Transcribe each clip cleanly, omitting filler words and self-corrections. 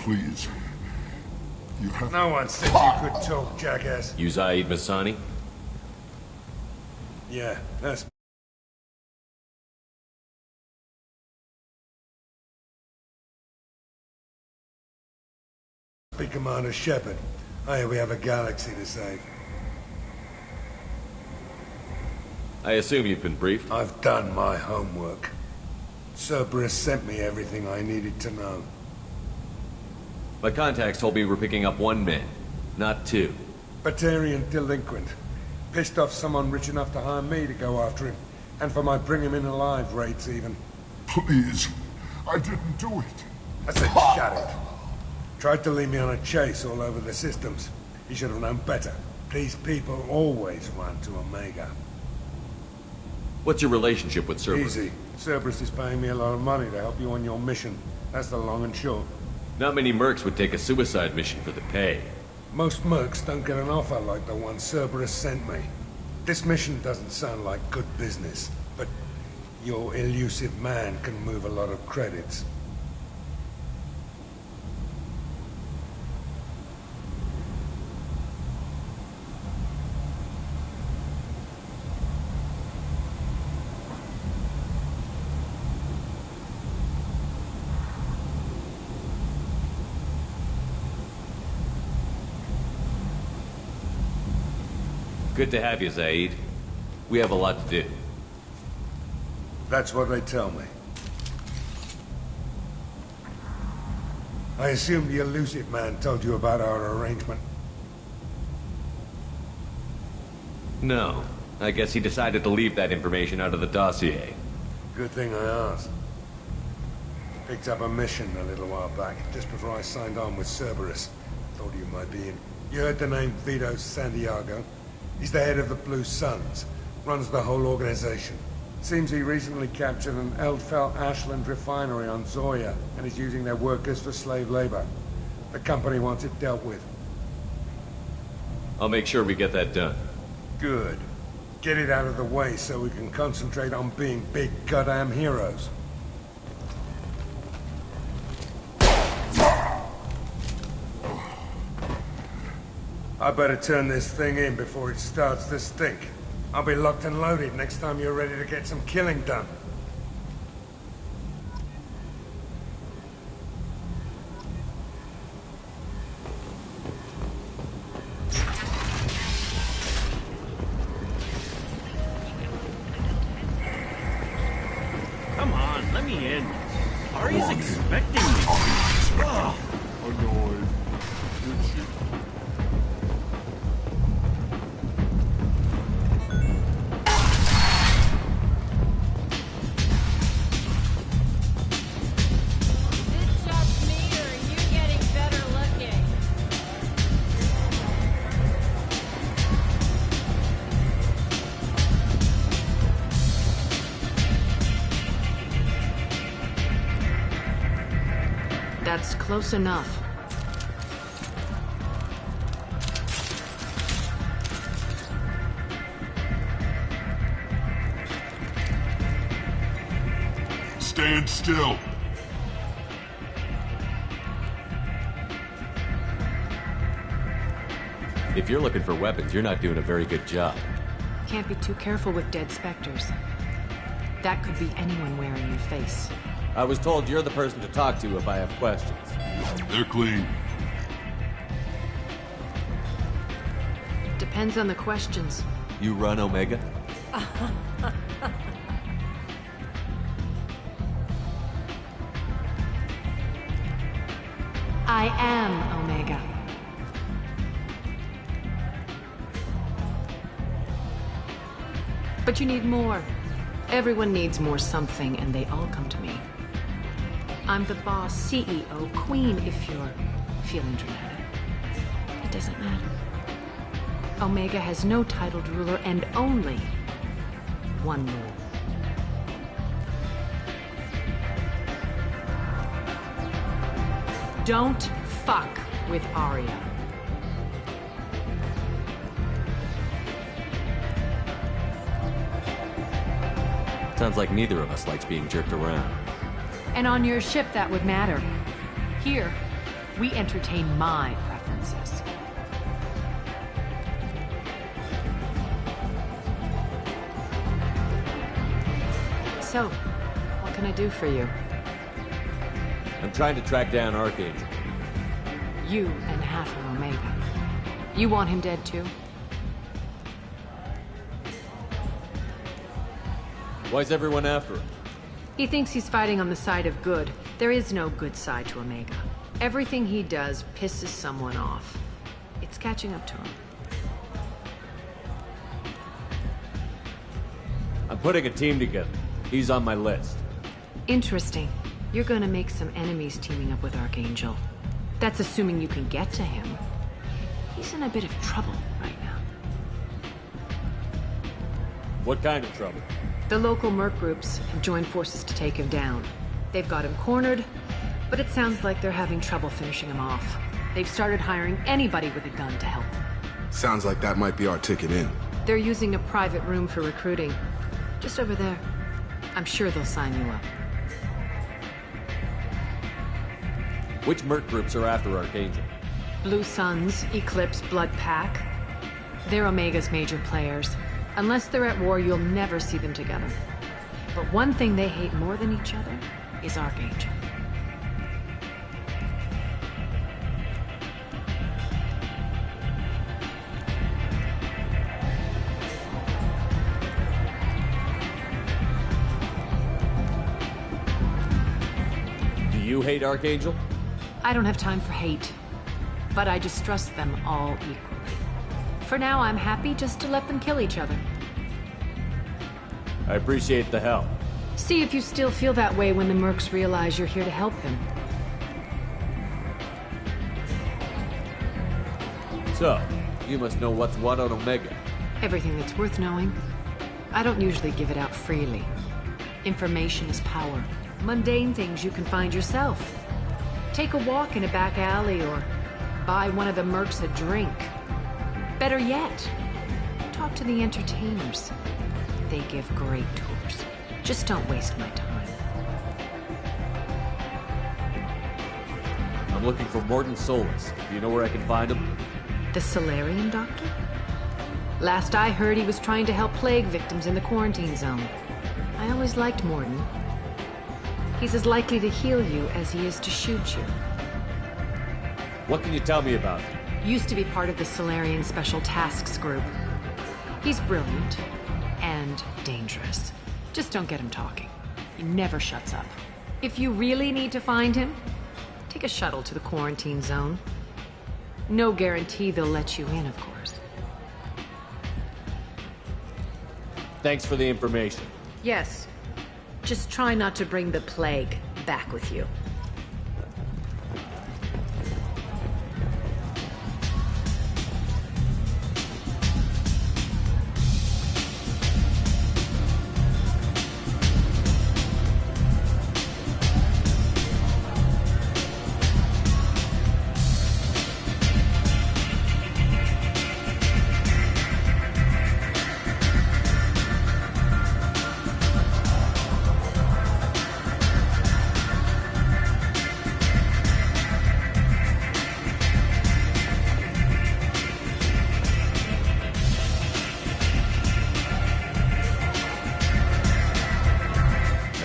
Please. You have... No one said you could talk, jackass. You Zaid Masani? Yeah, that's... Big Commander Shepard. Oh yeah, we have a galaxy to save. I assume you've been briefed? I've done my homework. Cerberus sent me everything I needed to know. My contacts told me we're picking up 1 man, not 2. Batarian delinquent. Pissed off someone rich enough to hire me to go after him. And for my bring him in alive rates even. Please. I didn't do it. I said shut it. Tried to lead me on a chase all over the systems. He should have known better. These people always run to Omega. What's your relationship with Cerberus? Easy. Cerberus is paying me a lot of money to help you on your mission. That's the long and short. Not many mercs would take a suicide mission for the pay. Most mercs don't get an offer like the one Cerberus sent me. This mission doesn't sound like good business, but your elusive man can move a lot of credits. Good to have you, Zaid. We have a lot to do. That's what they tell me. I assume the elusive man told you about our arrangement. No. I guess he decided to leave that information out of the dossier. Good thing I asked. Picked up a mission a little while back, just before I signed on with Cerberus. Thought you might be in. You heard the name Vito Santiago? He's the head of the Blue Suns, runs the whole organization. Seems he recently captured an Eldfell Ashland refinery on Zoya and is using their workers for slave labor. The company wants it dealt with. I'll make sure we get that done. Good. Get it out of the way so we can concentrate on being big goddamn heroes. I better turn this thing in before it starts to stink. I'll be locked and loaded next time you're ready to get some killing done. Come on, let me in. Ari's expecting me. Oh. Annoyed. Did she? That's close enough. Stand still. If you're looking for weapons, you're not doing a very good job. Can't be too careful with dead specters. That could be anyone wearing your face. I was told you're the person to talk to if I have questions. They're clean. Depends on the questions. You run Omega? I am Omega. But you need more. Everyone needs more something, and they all come to me. I'm the boss, CEO, queen, if you're feeling dramatic. It doesn't matter. Omega has no titled ruler and only one rule. Don't fuck with Arya. Sounds like neither of us likes being jerked around. And on your ship, that would matter. Here, We entertain my preferences. So, what can I do for you? I'm trying to track down Archangel. You and half of Omega. You want him dead too? Why's everyone after him? He thinks he's fighting on the side of good. There is no good side to Omega. Everything he does pisses someone off. It's catching up to him. I'm putting a team together. He's on my list. Interesting. You're gonna make some enemies teaming up with Archangel. That's assuming you can get to him. He's in a bit of trouble right now. What kind of trouble? The local merc groups have joined forces to take him down. They've got him cornered, but it sounds like they're having trouble finishing him off. They've started hiring anybody with a gun to help them. Sounds like that might be our ticket in. They're using a private room for recruiting. Just over there. I'm sure they'll sign you up. Which merc groups are after Archangel? Blue Suns, Eclipse, Blood Pack. They're Omega's major players. Unless they're at war, you'll never see them together. But one thing they hate more than each other is Archangel. Do you hate Archangel? I don't have time for hate, but I distrust them all equally. For now, I'm happy just to let them kill each other. I appreciate the help. See if you still feel that way when the mercs realize you're here to help them. So, you must know what's what on Omega. Everything that's worth knowing. I don't usually give it out freely. Information is power. Mundane things you can find yourself. Take a walk in a back alley or buy one of the mercs a drink. Better yet, talk to the entertainers. They give great tours. Just don't waste my time. I'm looking for Morton Solus. Do you know where I can find him? The Solarian doctor? Last I heard, he was trying to help plague victims in the quarantine zone. I always liked Morton. He's as likely to heal you as he is to shoot you. What can you tell me about him? Used to be part of the Solarian Special Tasks Group. He's brilliant and dangerous. Just don't get him talking. He never shuts up. If you really need to find him, take a shuttle to the quarantine zone. No guarantee they'll let you in, of course. Thanks for the information. Yes. Just try not to bring the plague back with you.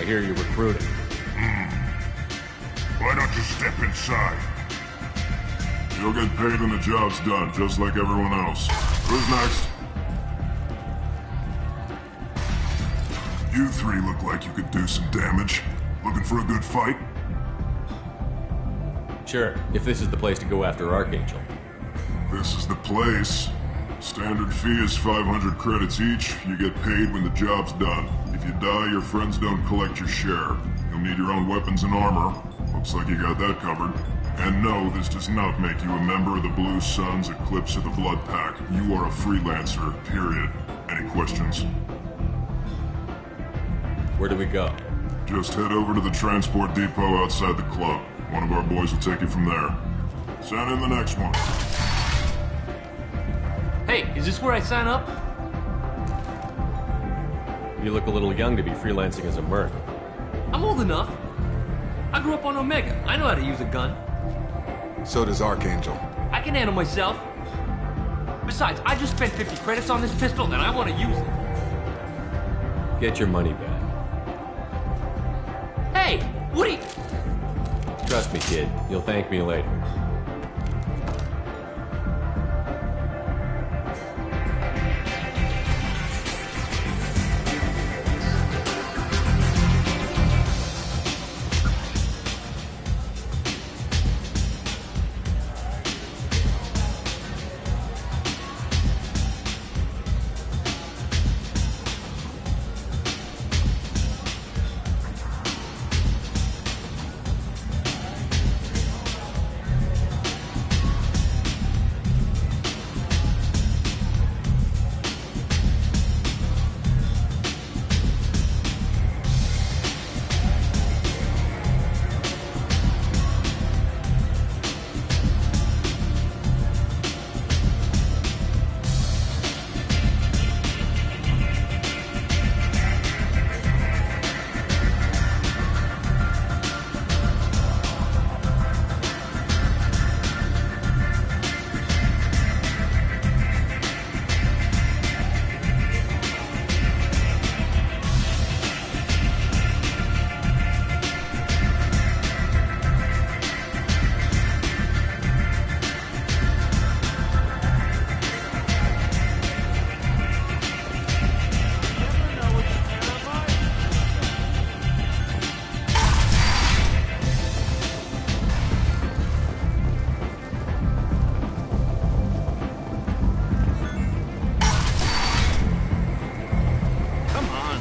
I hear you're recruiting. Why don't you step inside? You'll get paid when the job's done, just like everyone else. Who's next? You three look like you could do some damage. Looking for a good fight? Sure, if this is the place to go after Archangel. This is the place. Standard fee is 500 credits each. You get paid when the job's done. If you die, your friends don't collect your share. You'll need your own weapons and armor. Looks like you got that covered. And no, this does not make you a member of the Blue Suns, Eclipse, or the Blood Pack. You are a freelancer, period. Any questions? Where do we go? Just head over to the transport depot outside the club. One of our boys will take you from there. Send in the next one. Hey, is this where I sign up? You look a little young to be freelancing as a merc. I'm old enough. I grew up on Omega. I know how to use a gun. So does Archangel. I can handle myself. Besides, I just spent 50 credits on this pistol and I want to use it. Get your money back. Hey, what are you... Trust me, kid. You'll thank me later.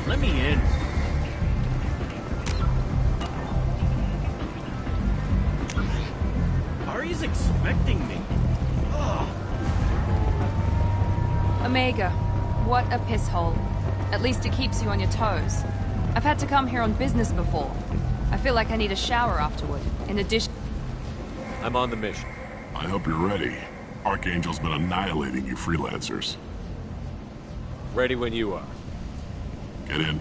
Let me in. Ari's expecting me. Ugh. Omega, what a piss hole. At least it keeps you on your toes. I've had to come here on business before. I feel like I need a shower afterward. In addition... I'm on the mission. I hope you're ready. Archangel's been annihilating you freelancers. Ready when you are. Get in.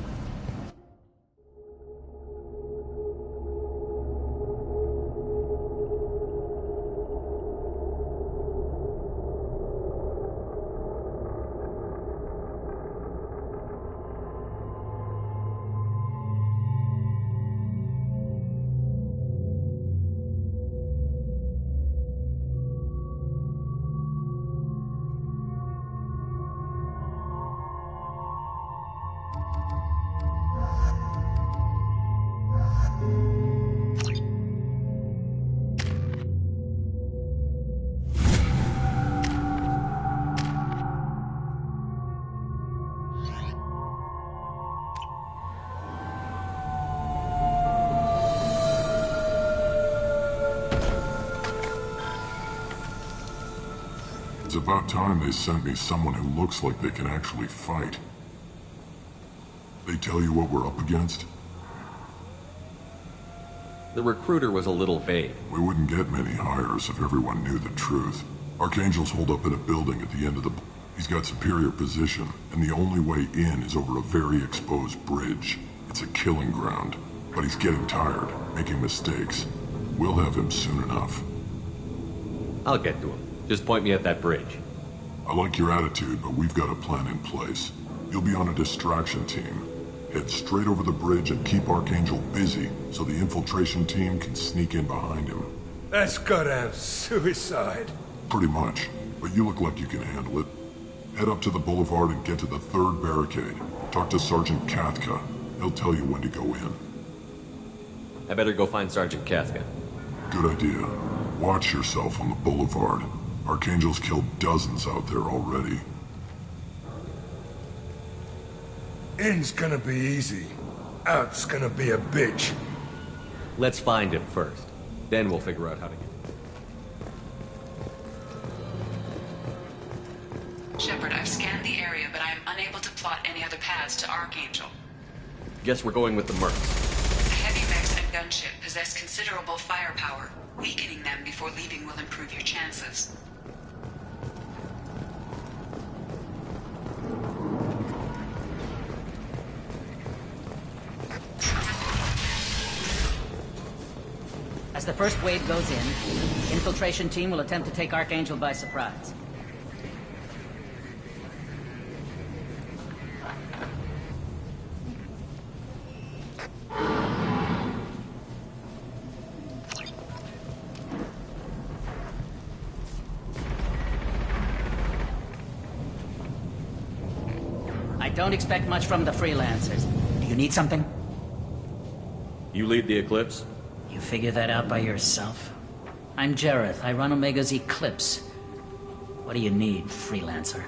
It's about time they sent me someone who looks like they can actually fight. They tell you what we're up against? The recruiter was a little vague. We wouldn't get many hires if everyone knew the truth. Archangel's holed up in a building at the end of the... He's got superior position, and the only way in is over a very exposed bridge. It's a killing ground. But he's getting tired, making mistakes. We'll have him soon enough. I'll get to him. Just point me at that bridge. I like your attitude, but we've got a plan in place. You'll be on a distraction team. Head straight over the bridge and keep Archangel busy so the infiltration team can sneak in behind him. That's goddamn suicide. Pretty much, but you look like you can handle it. Head up to the boulevard and get to the third barricade. Talk to Sergeant Katka. He'll tell you when to go in. I better go find Sergeant Katka. Good idea. Watch yourself on the boulevard. Archangel's killed dozens out there already. In's gonna be easy. Out's gonna be a bitch. Let's find him first. Then we'll figure out how to get him. Shepard, I've scanned the area, but I am unable to plot any other paths to Archangel. Guess we're going with the Mercs. The heavy mechs and gunship possess considerable firepower. Weakening them before leaving will improve your chances. As the first wave goes in, the infiltration team will attempt to take Archangel by surprise. I don't expect much from the freelancers. Do you need something? You lead the Eclipse? You figure that out by yourself? I'm Jareth. I run Omega's Eclipse. What do you need, freelancer?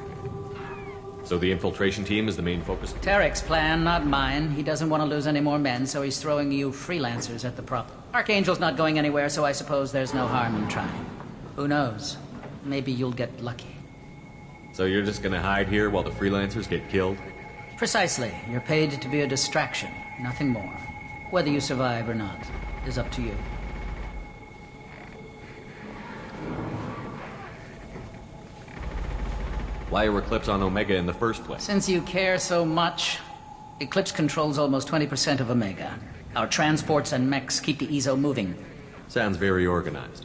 So the infiltration team is the main focus? Tarek's plan, not mine. He doesn't want to lose any more men, so he's throwing you freelancers at the problem. Archangel's not going anywhere, so I suppose there's no harm in trying. Who knows? Maybe you'll get lucky. So you're just gonna hide here while the freelancers get killed? Precisely. You're paid to be a distraction, nothing more. Whether you survive or not is up to you. Why are Eclipse on Omega in the first place? Since you care so much, Eclipse controls almost 20% of Omega. Our transports and mechs keep the EZO moving. Sounds very organized.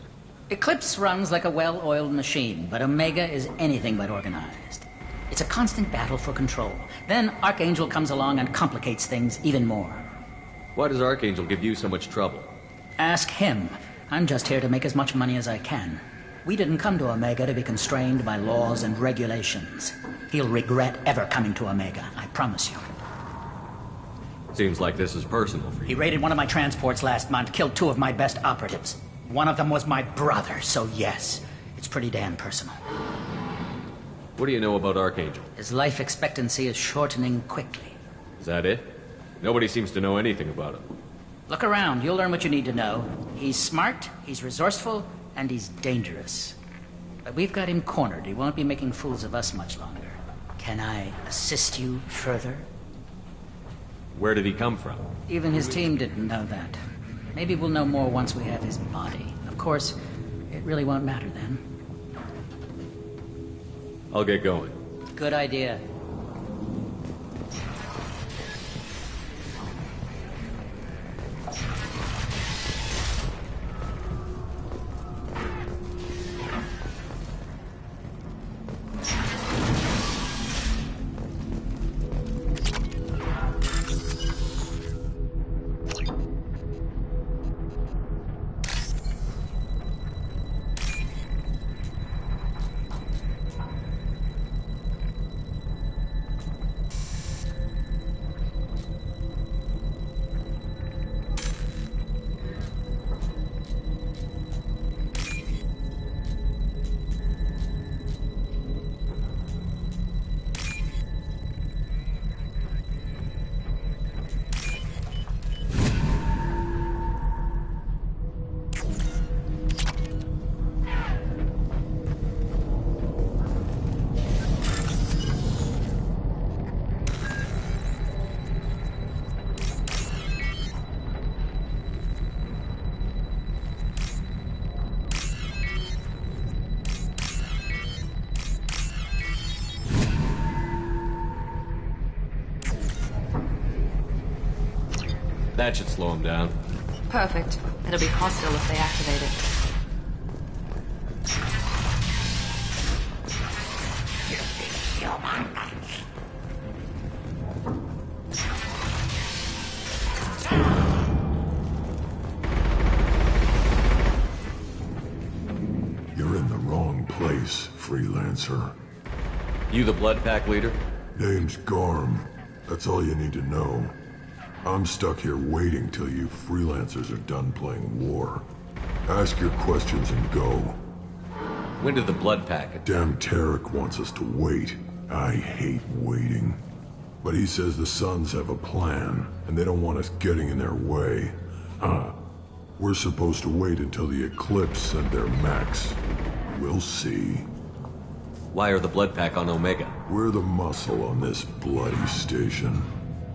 Eclipse runs like a well-oiled machine, but Omega is anything but organized. It's a constant battle for control. Then Archangel comes along and complicates things even more. Why does Archangel give you so much trouble? Ask him. I'm just here to make as much money as I can. We didn't come to Omega to be constrained by laws and regulations. He'll regret ever coming to Omega, I promise you. Seems like this is personal for you. He raided one of my transports last month, killed 2 of my best operatives. One of them was my brother, so yes, it's pretty damn personal. What do you know about Archangel? His life expectancy is shortening quickly. Is that it? Nobody seems to know anything about him. Look around, you'll learn what you need to know. He's smart, he's resourceful, and he's dangerous. But we've got him cornered. He won't be making fools of us much longer. Can I assist you further? Where did he come from? Even his team didn't know that. Maybe we'll know more once we have his body. Of course, it really won't matter then. I'll get going. Good idea. That should slow him down. Perfect. It'll be hostile if they activate it. You're in the wrong place, freelancer. You the Blood Pack leader? Name's Garm. That's all you need to know. I'm stuck here waiting till you freelancers are done playing war. Ask your questions and go. When did the Blood Pack... Damn Tarek wants us to wait. I hate waiting. But he says the Sons have a plan, and they don't want us getting in their way. We're supposed to wait until the Eclipse send their mechs. We'll see. Why are the Blood Pack on Omega? We're the muscle on this bloody station.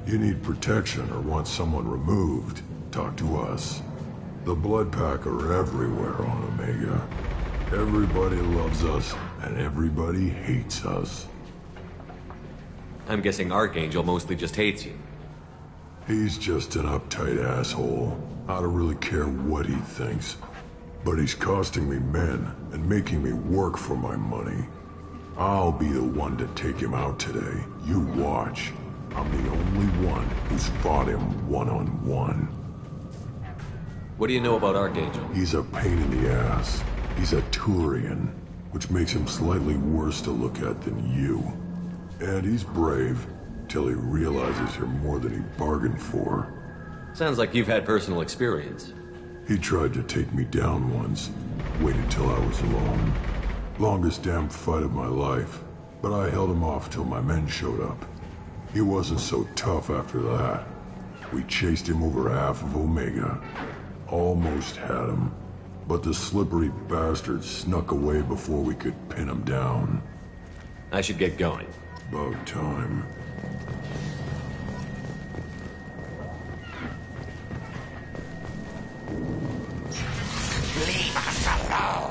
You need protection or want someone removed, talk to us. The Blood Pack are everywhere on Omega. Everybody loves us, and everybody hates us. I'm guessing Archangel mostly just hates you. He's just an uptight asshole. I don't really care what he thinks. But he's costing me men and making me work for my money. I'll be the one to take him out today. You watch. I'm the only one who's fought him one-on-one. What do you know about Archangel? He's a pain in the ass. He's a Turian, which makes him slightly worse to look at than you. And he's brave, till he realizes you're more than he bargained for. Sounds like you've had personal experience. He tried to take me down once. Waited till I was alone. Longest damn fight of my life. But I held him off till my men showed up. He wasn't so tough after that. We chased him over half of Omega. Almost had him. But the slippery bastard snuck away before we could pin him down. I should get going. About time. Leave us alone!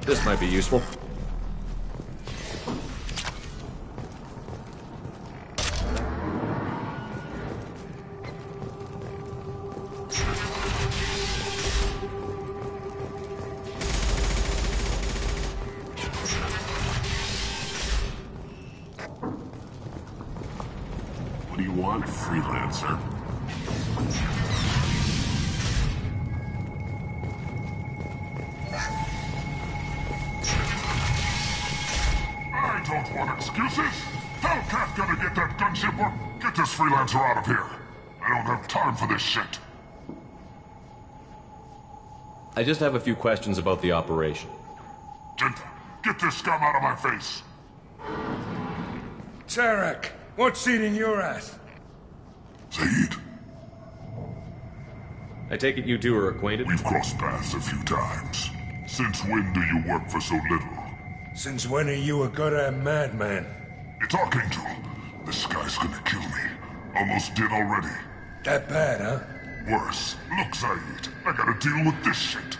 This might be useful. What do you want, freelancer? Don't want excuses? Hellcat gonna get that gunship or get this freelancer out of here. I don't have time for this shit. I just have a few questions about the operation. Gent, get this scum out of my face. Tarek, what seat in your ass? Zaid, I take it you two are acquainted? we've crossed paths a few times. Since when do you work for so little? Since when are you a goddamn madman? It's Archangel. This guy's gonna kill me. Almost did already. That bad, huh? Worse. Look, Zaid, I gotta deal with this shit.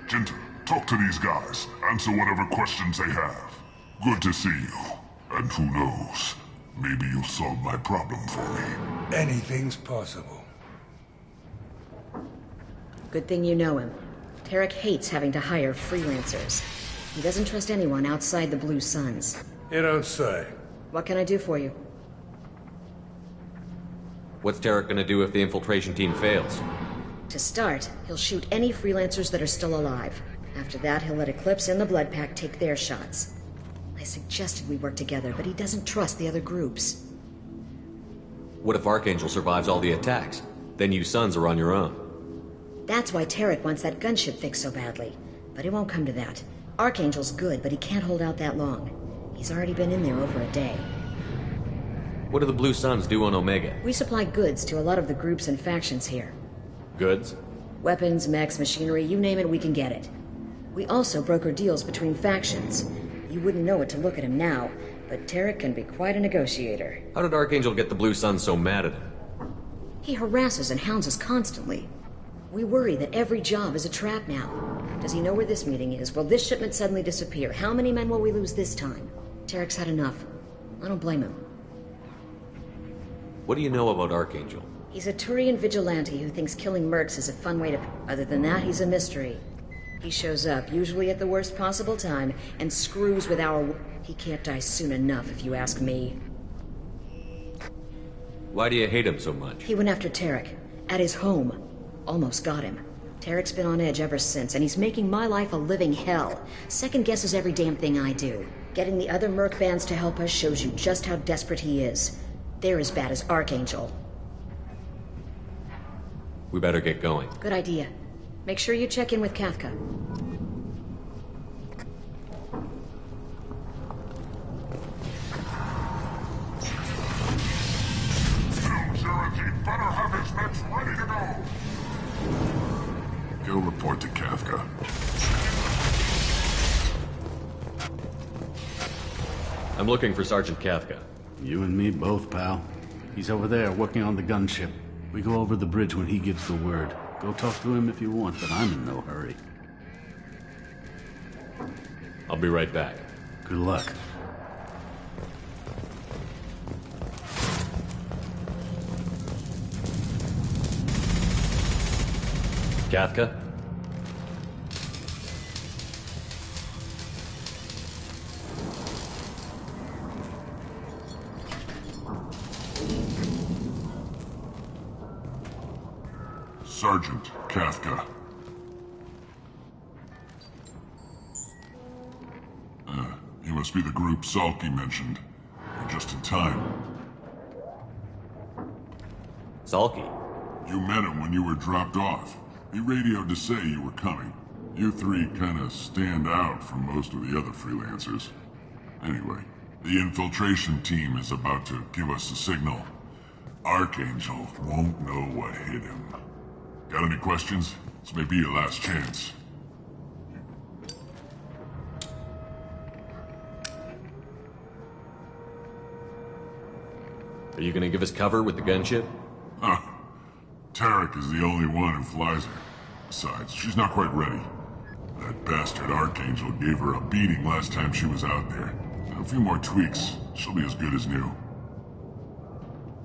Gentle, talk to these guys. Answer whatever questions they have. Good to see you. And who knows, maybe you'll solve my problem for me. Anything's possible. Good thing you know him. Tarek hates having to hire freelancers. He doesn't trust anyone outside the Blue Suns. You don't say. What can I do for you? What's Tarek gonna do if the infiltration team fails? To start, he'll shoot any freelancers that are still alive. After that, he'll let Eclipse and the Blood Pack take their shots. I suggested we work together, but he doesn't trust the other groups. What if Archangel survives all the attacks? Then you Sons are on your own. That's why Tarek wants that gunship fixed so badly. But it won't come to that. Archangel's good, but he can't hold out that long. He's already been in there over a day. What do the Blue Suns do on Omega? We supply goods to a lot of the groups and factions here. Goods? Weapons, mechs, machinery, you name it, we can get it. We also broker deals between factions. You wouldn't know it to look at him now, but Tarek can be quite a negotiator. How did Archangel get the Blue Suns so mad at him? He harasses and hounds us constantly. We worry that every job is a trap now. Does he know where this meeting is? Will this shipment suddenly disappear? How many men will we lose this time? Tarek's had enough. I don't blame him. What do you know about Archangel? He's a Turian vigilante who thinks killing mercs is a fun way to... Other than that, he's a mystery. He shows up, usually at the worst possible time, and screws with our... He can't die soon enough, if you ask me. Why do you hate him so much? He went after Tarek. At his home. Almost got him. Tarek's been on edge ever since, and he's making my life a living hell. Second guesses every damn thing I do. Getting the other merc bands to help us shows you just how desperate he is. They're as bad as Archangel. We better get going. Good idea. Make sure you check in with Kafka. Sheriff, better have his meds ready to go. He'll report to Kafka. I'm looking for Sergeant Kafka. You and me both, pal. He's over there working on the gunship. We go over the bridge when he gives the word. Go talk to him if you want, but I'm in no hurry. I'll be right back. Good luck. Kafka? Sergeant Kafka. You must be the group Salky mentioned. You're just in time. Salky? You met him when you were dropped off. He radioed to say you were coming. You three kinda stand out from most of the other freelancers. Anyway, the infiltration team is about to give us a signal. Archangel won't know what hit him. Got any questions? This may be your last chance. Are you gonna give us cover with the gunship? Huh. Tarek is the only one who flies her. Besides, she's not quite ready. That bastard Archangel gave her a beating last time she was out there. A few more tweaks, she'll be as good as new.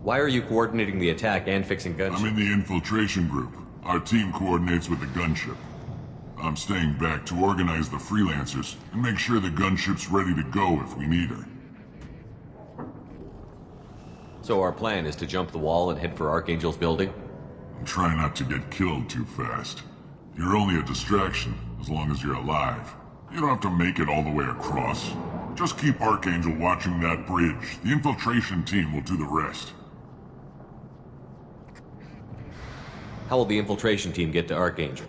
Why are you coordinating the attack and fixing gunships? I'm in the infiltration group. Our team coordinates with the gunship. I'm staying back to organize the freelancers and make sure the gunship's ready to go if we need her. So our plan is to jump the wall and head for Archangel's building? And try not to get killed too fast. You're only a distraction, as long as you're alive. You don't have to make it all the way across. Just keep Archangel watching that bridge. The infiltration team will do the rest. How will the infiltration team get to Archangel?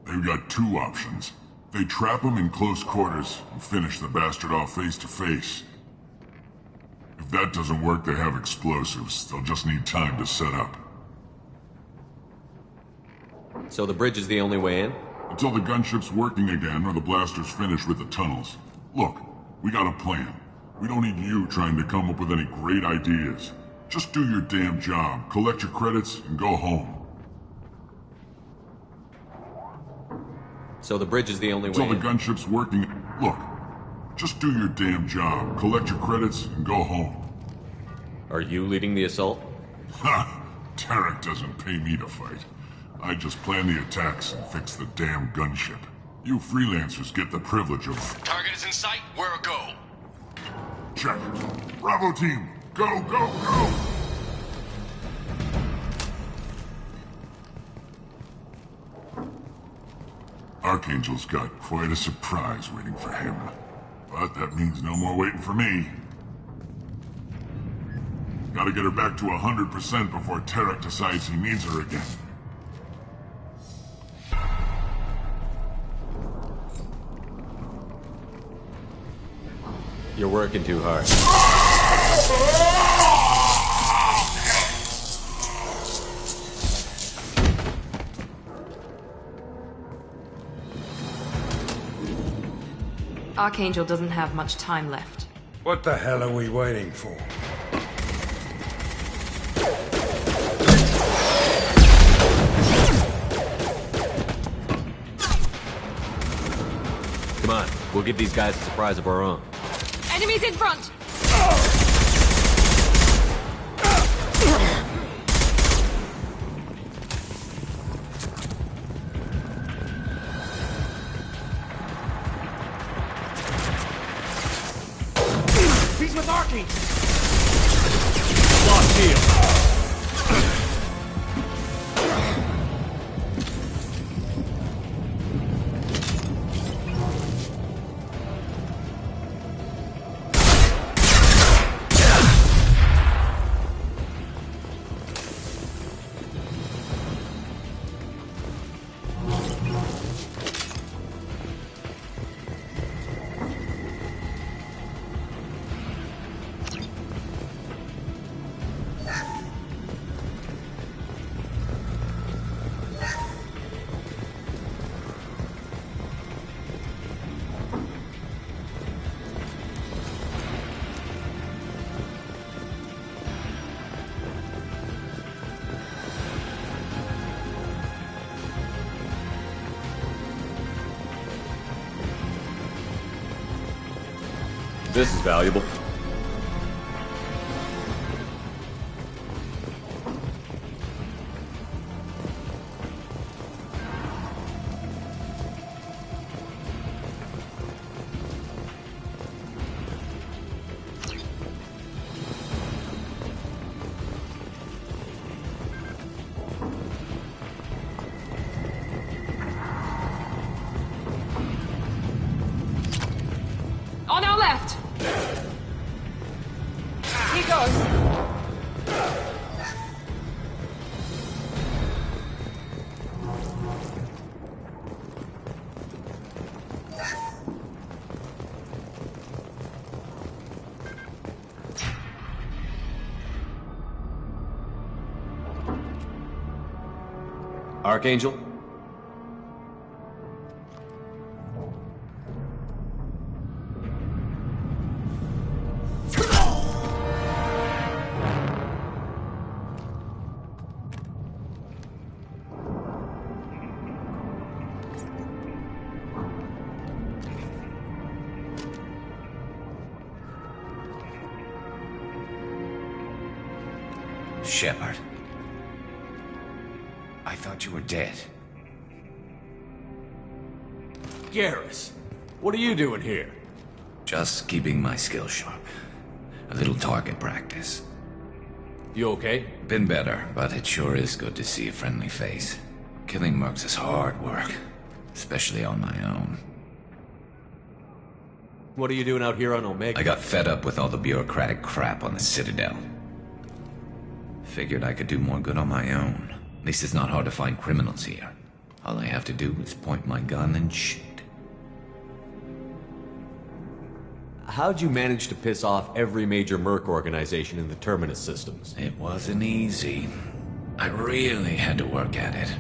They've got two options. They trap him in close quarters and finish the bastard off face to face. If that doesn't work, they have explosives. They'll just need time to set up. So the bridge is the only way in? Until the gunship's working again or the blasters finish with the tunnels. Look, we got a plan. We don't need you trying to come up with any great ideas. Just do your damn job, collect your credits, and go home. So the bridge is the only way in? Until the gunship's working... Look, just do your damn job, collect your credits, and go home. Are you leading the assault? Ha! Tarek doesn't pay me to fight. I just plan the attacks and fix the damn gunship. You freelancers get the privilege of... Target is in sight. Where a go? Check. Bravo team, go, go, go! Archangel's got quite a surprise waiting for him. But that means no more waiting for me. Gotta get her back to 100% before Tarek decides he needs her again. You're working too hard. Archangel doesn't have much time left. What the hell are we waiting for? Come on, we'll give these guys a surprise of our own. Enemies in front! with Archangel! Lost heel. This is valuable. On our left! Here goes. Archangel? Shepard. I thought you were dead. Garrus, what are you doing here? Just keeping my skills sharp. A little target practice. You okay? Been better, but it sure is good to see a friendly face. Killing mercs is hard work, especially on my own. What are you doing out here on Omega? I got fed up with all the bureaucratic crap on the Citadel. Figured I could do more good on my own. At least it's not hard to find criminals here. All I have to do is point my gun and shoot. How'd you manage to piss off every major merc organization in the Terminus systems? It wasn't easy. I really had to work at it.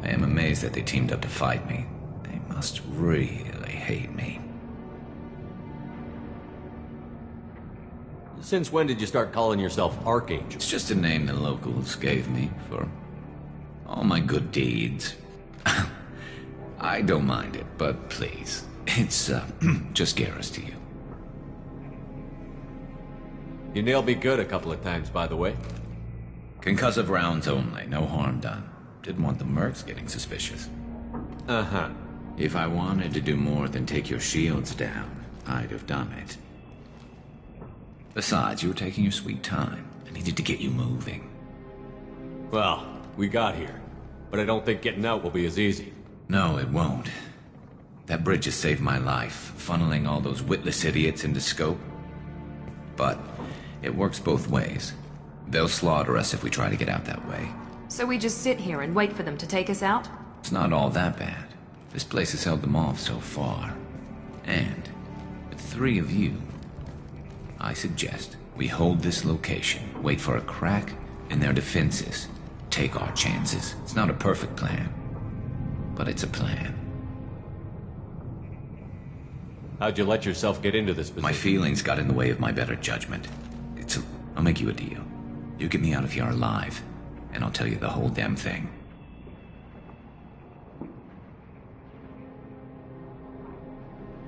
I am amazed that they teamed up to fight me. They must really hate me. Since when did you start calling yourself Archangel? It's just a name the locals gave me for all my good deeds. I don't mind it, but please, it's just Garrus to you. You nailed me good a couple of times, by the way. Concussive rounds only, no harm done. Didn't want the mercs getting suspicious. Uh-huh. If I wanted to do more than take your shields down, I'd have done it. Besides, you were taking your sweet time. I needed to get you moving. Well, we got here. But I don't think getting out will be as easy. No, it won't. That bridge has saved my life, funneling all those witless idiots into scope. But it works both ways. They'll slaughter us if we try to get out that way. So we just sit here and wait for them to take us out? It's not all that bad. This place has held them off so far. And with 3 of you, I suggest we hold this location, wait for a crack in their defenses, take our chances. It's not a perfect plan, but it's a plan. How'd you let yourself get into this position? My feelings got in the way of my better judgment. I'll make you a deal. You get me out of here alive, and I'll tell you the whole damn thing.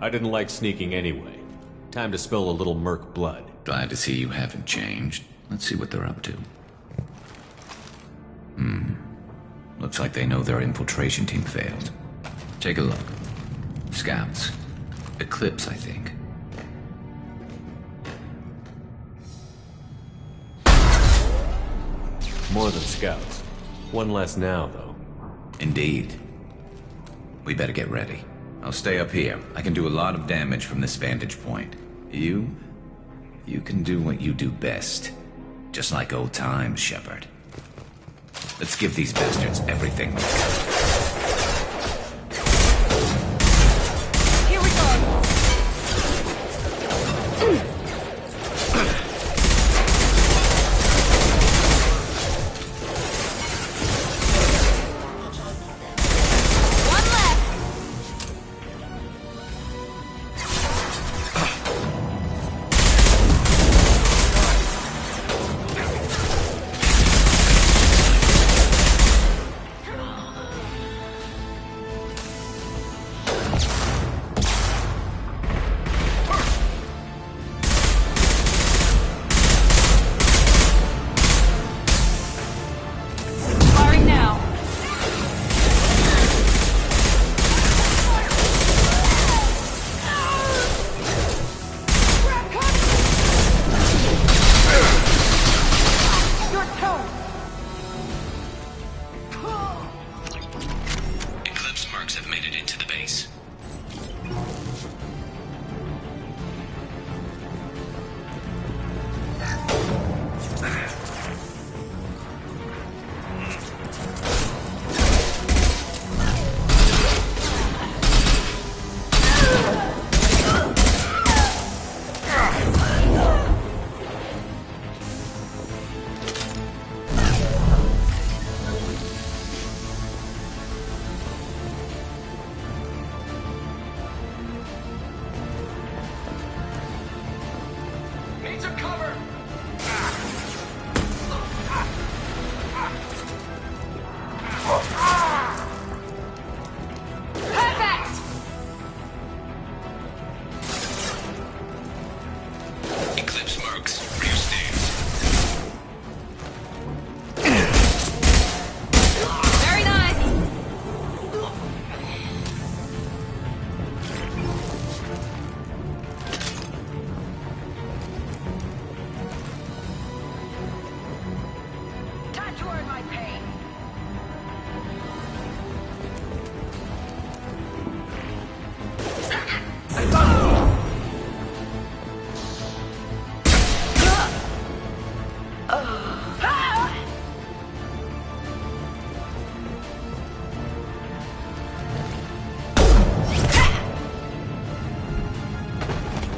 I didn't like sneaking anyway. Time to spill a little merc blood. Glad to see you haven't changed. Let's see what they're up to. Looks like they know their infiltration team failed. Take a look. Scouts. Eclipse, I think. more than scouts. One less now, though. Indeed. We better get ready. I'll stay up here. I can do a lot of damage from this vantage point. You can do what you do best. Just like old times, Shepard. Let's give these bastards everything we've got.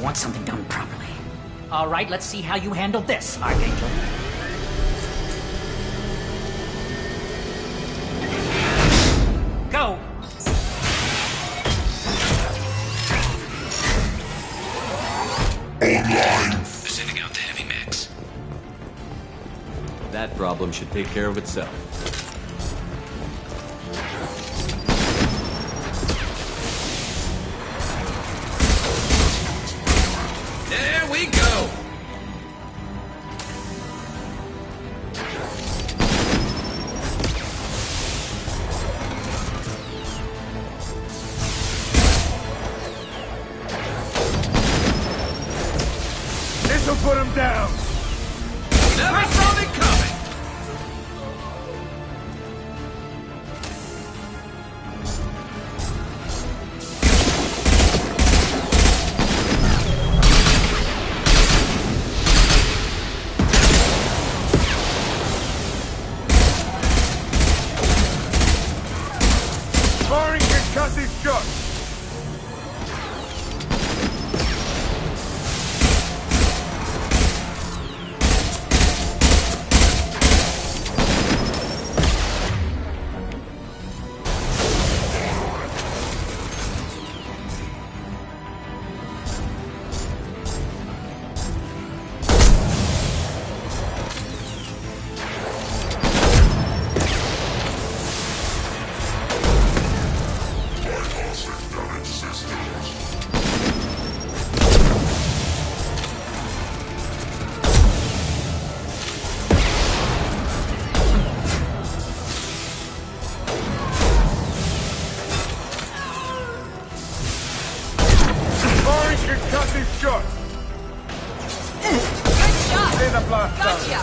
Want something done properly. All right, let's see how you handle this, Archangel. Go! Online! Sending out the heavy mechs. That problem should take care of itself. There we go! This'll put him down! Never saw me coming! Firing concussive shot! Concussive shot! Good shot! Clear the blast zone. Gotcha!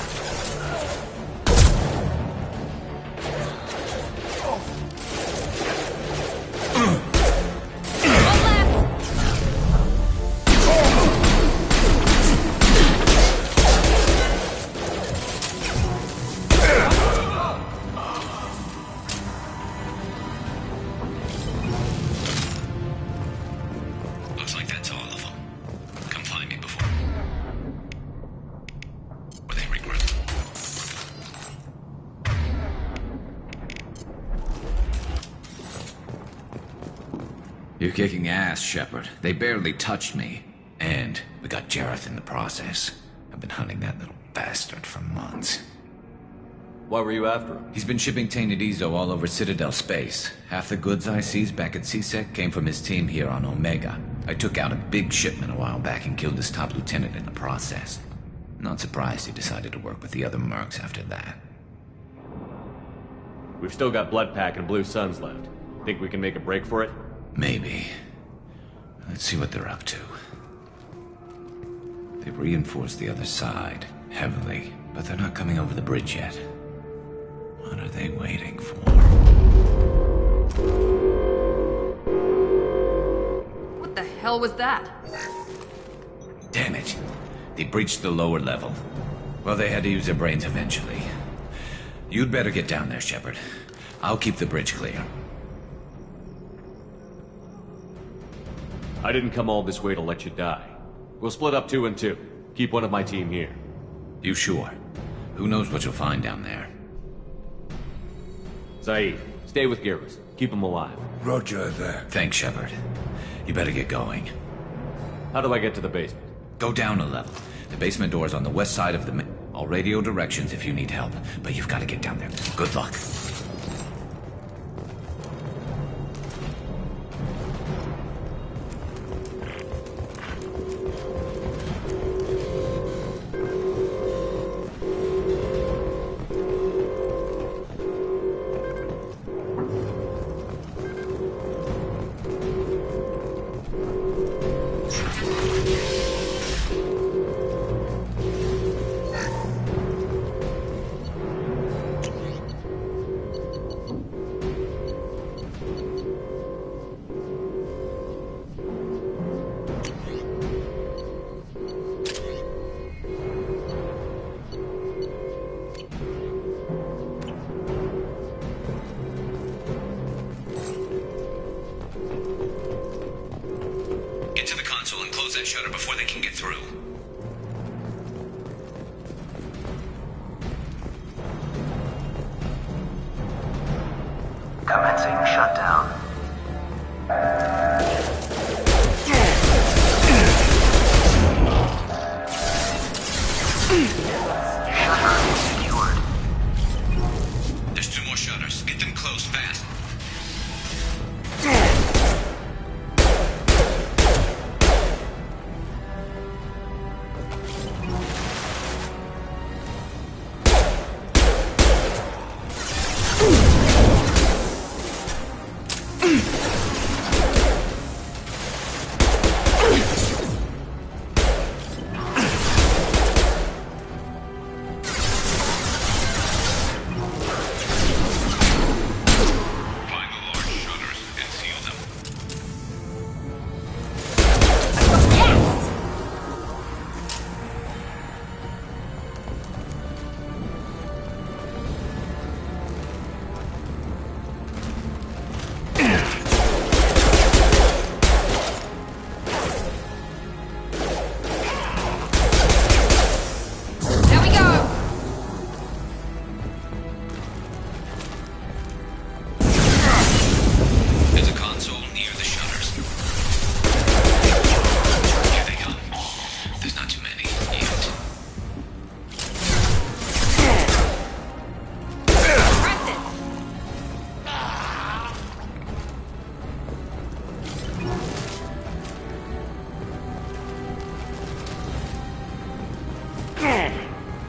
You're kicking ass, Shepard. They barely touched me. And we got Jareth in the process. I've been hunting that little bastard for months. Why were you after him? He's been shipping tainted Ezo all over Citadel space. Half the goods I seized back at CSEC came from his team here on Omega. I took out a big shipment a while back and killed his top lieutenant in the process. Not surprised he decided to work with the other mercs after that. We've still got Bloodpack and Blue Suns left. Think we can make a break for it? Maybe. Let's see what they're up to. They've reinforced the other side, heavily, but they're not coming over the bridge yet. What are they waiting for? What the hell was that? Damn it. They breached the lower level. Well, they had to use their brains eventually. You'd better get down there, Shepard. I'll keep the bridge clear. I didn't come all this way to let you die. We'll split up 2 and 2. Keep one of my team here. You sure? Who knows what you'll find down there? Zaid, stay with Garrus. Keep him alive. Roger that. Thanks, Shepard. You better get going. How do I get to the basement? Go down a level. The basement door is on the west side of the... I'll radio directions if you need help, but you've got to get down there. Good luck. Shutter before they can get through. Commencing shutdown. Shutter secured. There's 2 more shutters. Get them closed fast.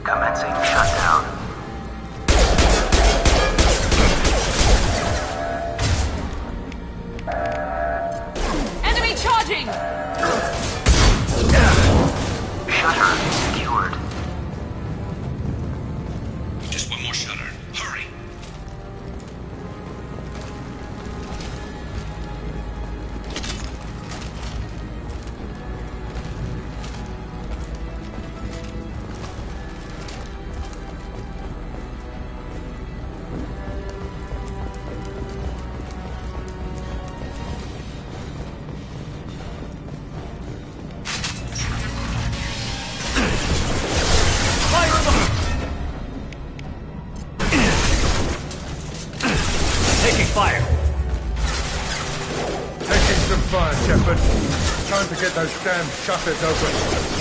Commencing shutdown. Enemy charging! Shutter secured. Just 1 more shutter. Hurry! those damn shutters open.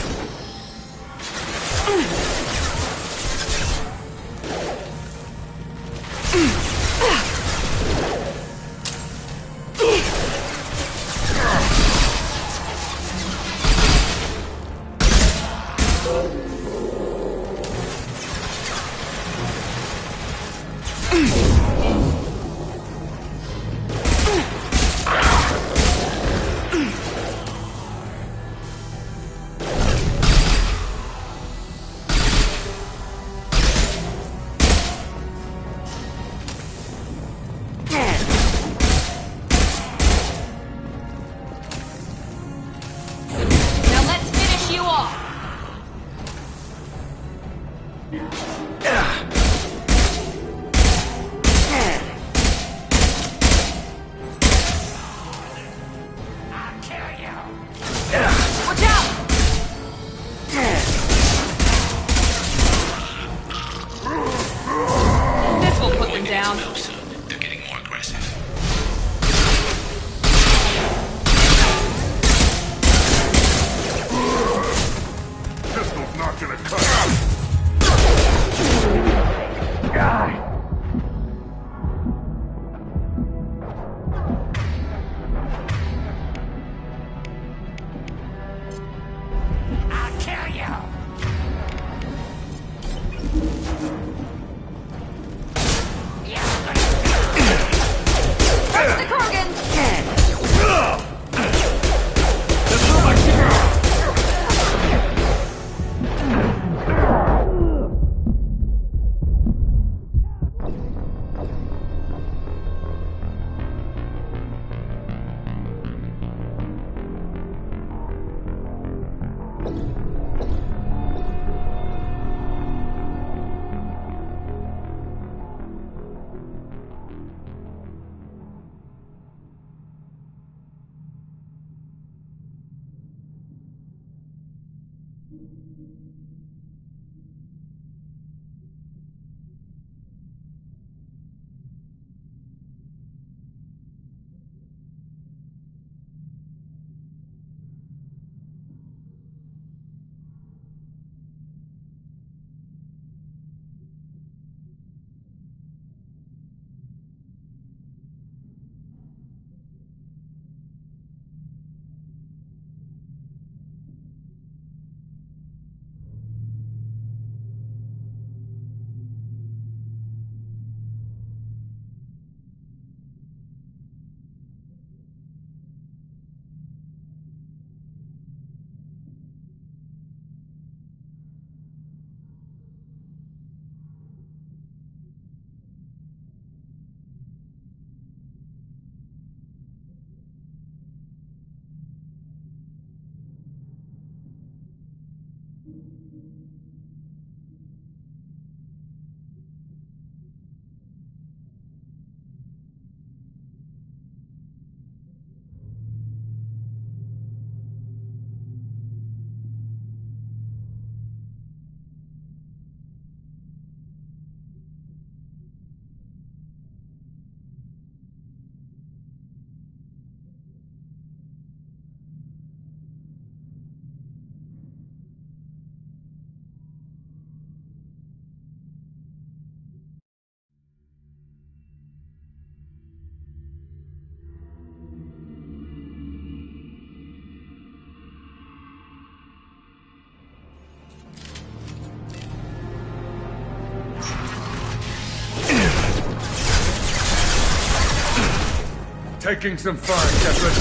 Taking some fire, Shepard.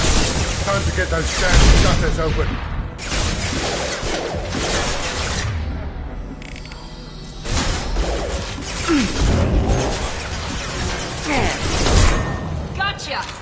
Time to get those damn shutters open. Gotcha!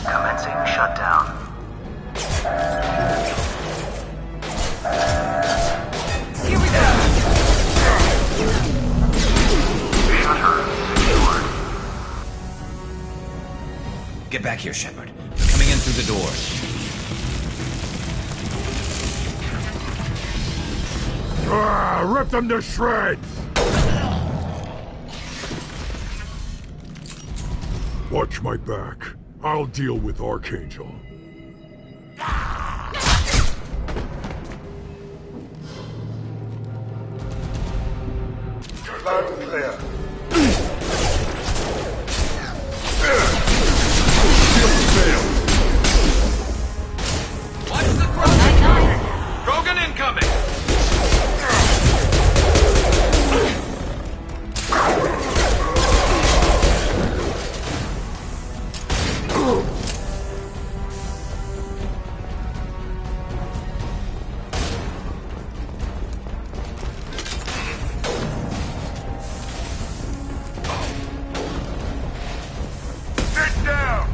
Commencing shutdown. Here we go! Shutter secured. Get back here, Shepard. They're coming in through the doors. Rip them to shreds! Watch my back. I'll deal with Archangel. Loud and clear. Watch the throat! Krogan incoming! Sit down!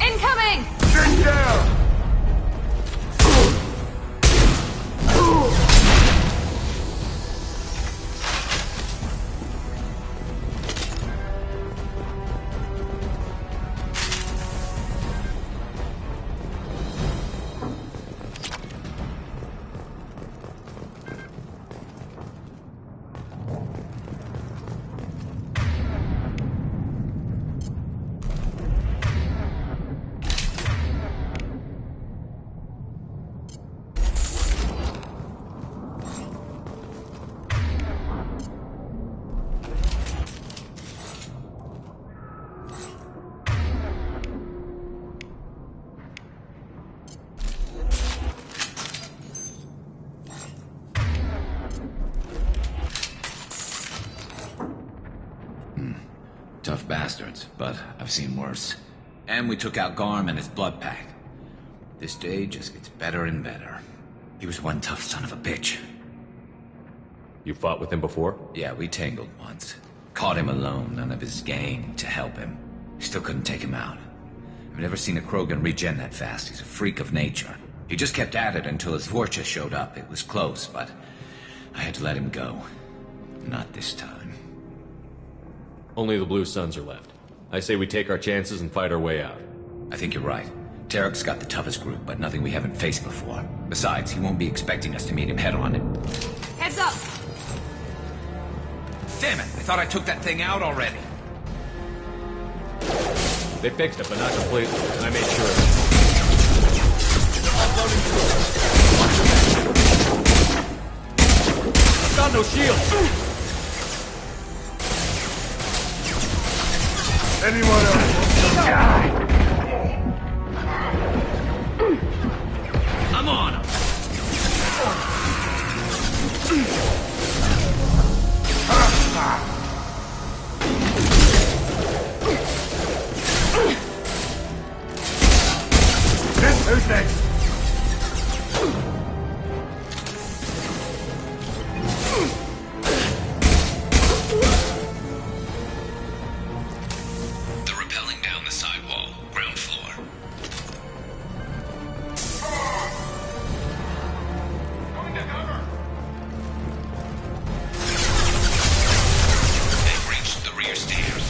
Incoming! Sit down! Tough bastards, but I've seen worse. And we took out Garm and his blood pack. This day just gets better and better. He was one tough son of a bitch. You fought with him before? Yeah, we tangled once. Caught him alone, none of his gang to help him. Still couldn't take him out. I've never seen a Krogan regen that fast. He's a freak of nature. He just kept at it until his Vorcha showed up. It was close, but I had to let him go. Not this time. Only the Blue Suns are left. I say we take our chances and fight our way out. I think you're right. Tarek's got the toughest group, but nothing we haven't faced before. Besides, he won't be expecting us to meet him head-on. Heads up! Damn it! I thought I took that thing out already. They fixed it, but not completely. I made sure of it. I've got no shield! Anyone else? I'm on him! Who's next? They're rappelling down the sidewall, ground floor. They've reached the rear stairs.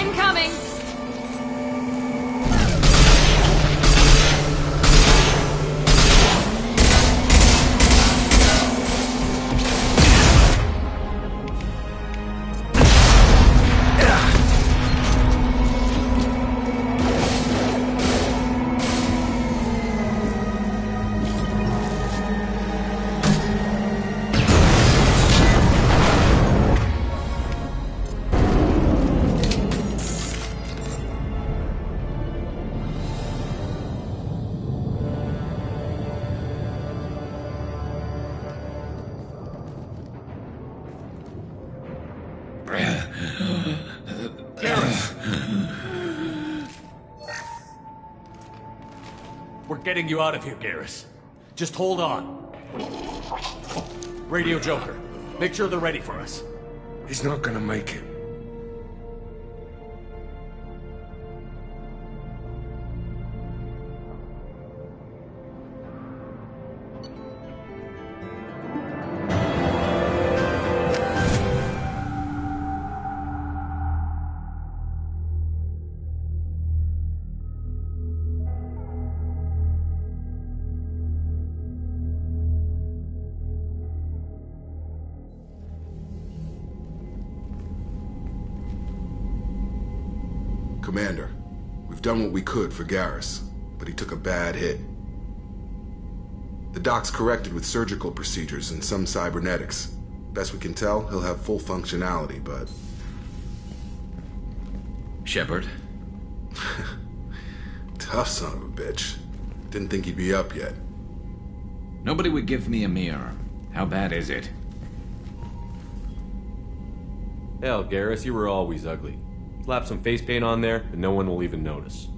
Incoming! We're getting you out of here, Garrus. Just hold on. Radio Joker, make sure they're ready for us. He's not gonna make it. Commander, we've done what we could for Garrus, but he took a bad hit. The doc's corrected with surgical procedures and some cybernetics. Best we can tell, he'll have full functionality, but... Shepard? Tough son of a bitch. Didn't think he'd be up yet. Nobody would give me a mirror. How bad is it? Hell, Garrus, you were always ugly. Slap some face paint on there, and no one will even notice.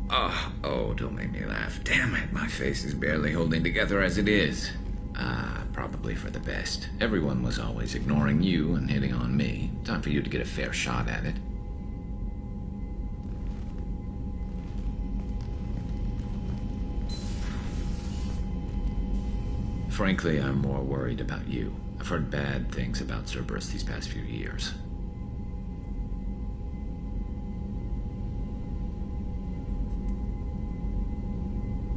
Oh, don't make me laugh. Damn it, my face is barely holding together as it is. Probably for the best. Everyone was always ignoring you and hitting on me. Time for you to get a fair shot at it. Frankly, I'm more worried about you. I've heard bad things about Cerberus these past few years.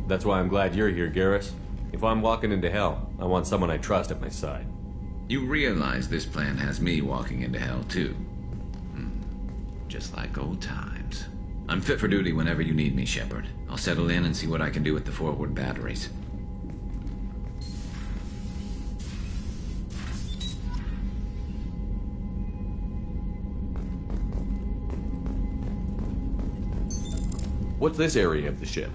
That's why I'm glad you're here, Garrus. If I'm walking into hell, I want someone I trust at my side. You realize this plan has me walking into hell, too. Just like old times. I'm fit for duty whenever you need me, Shepard. I'll settle in and see what I can do with the forward batteries. What's this area of the ship?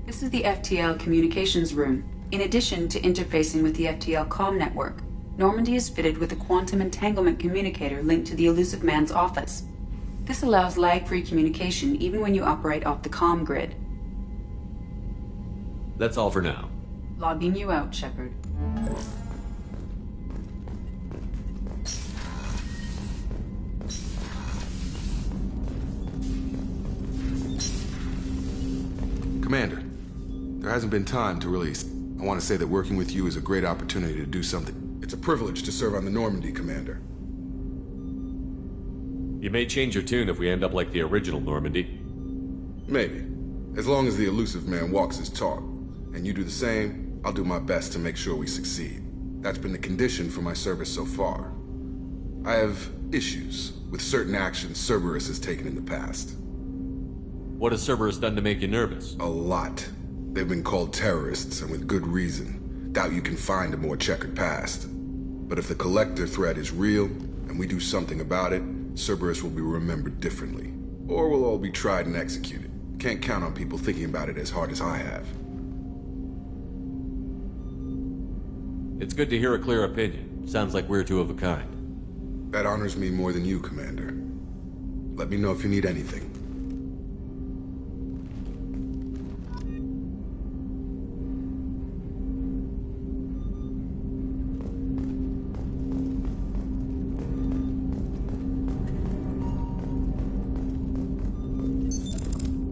This is the FTL communications room. In addition to interfacing with the FTL comm network, Normandy is fitted with a quantum entanglement communicator linked to the Elusive Man's office. This allows lag-free communication even when you operate off the comm grid. That's all for now. Logging you out, Shepard. Commander, there hasn't been time to release. I want to say that working with you is a great opportunity to do something. It's a privilege to serve on the Normandy, Commander. You may change your tune if we end up like the original Normandy. Maybe. As long as the Elusive Man walks his talk, and you do the same, I'll do my best to make sure we succeed. That's been the condition for my service so far. I have issues with certain actions Cerberus has taken in the past. What has Cerberus done to make you nervous? A lot. They've been called terrorists, and with good reason. Doubt you can find a more checkered past. But if the Collector threat is real, and we do something about it, Cerberus will be remembered differently. Or we'll all be tried and executed. Can't count on people thinking about it as hard as I have. It's good to hear a clear opinion. Sounds like we're two of a kind. That honors me more than you, Commander. Let me know if you need anything.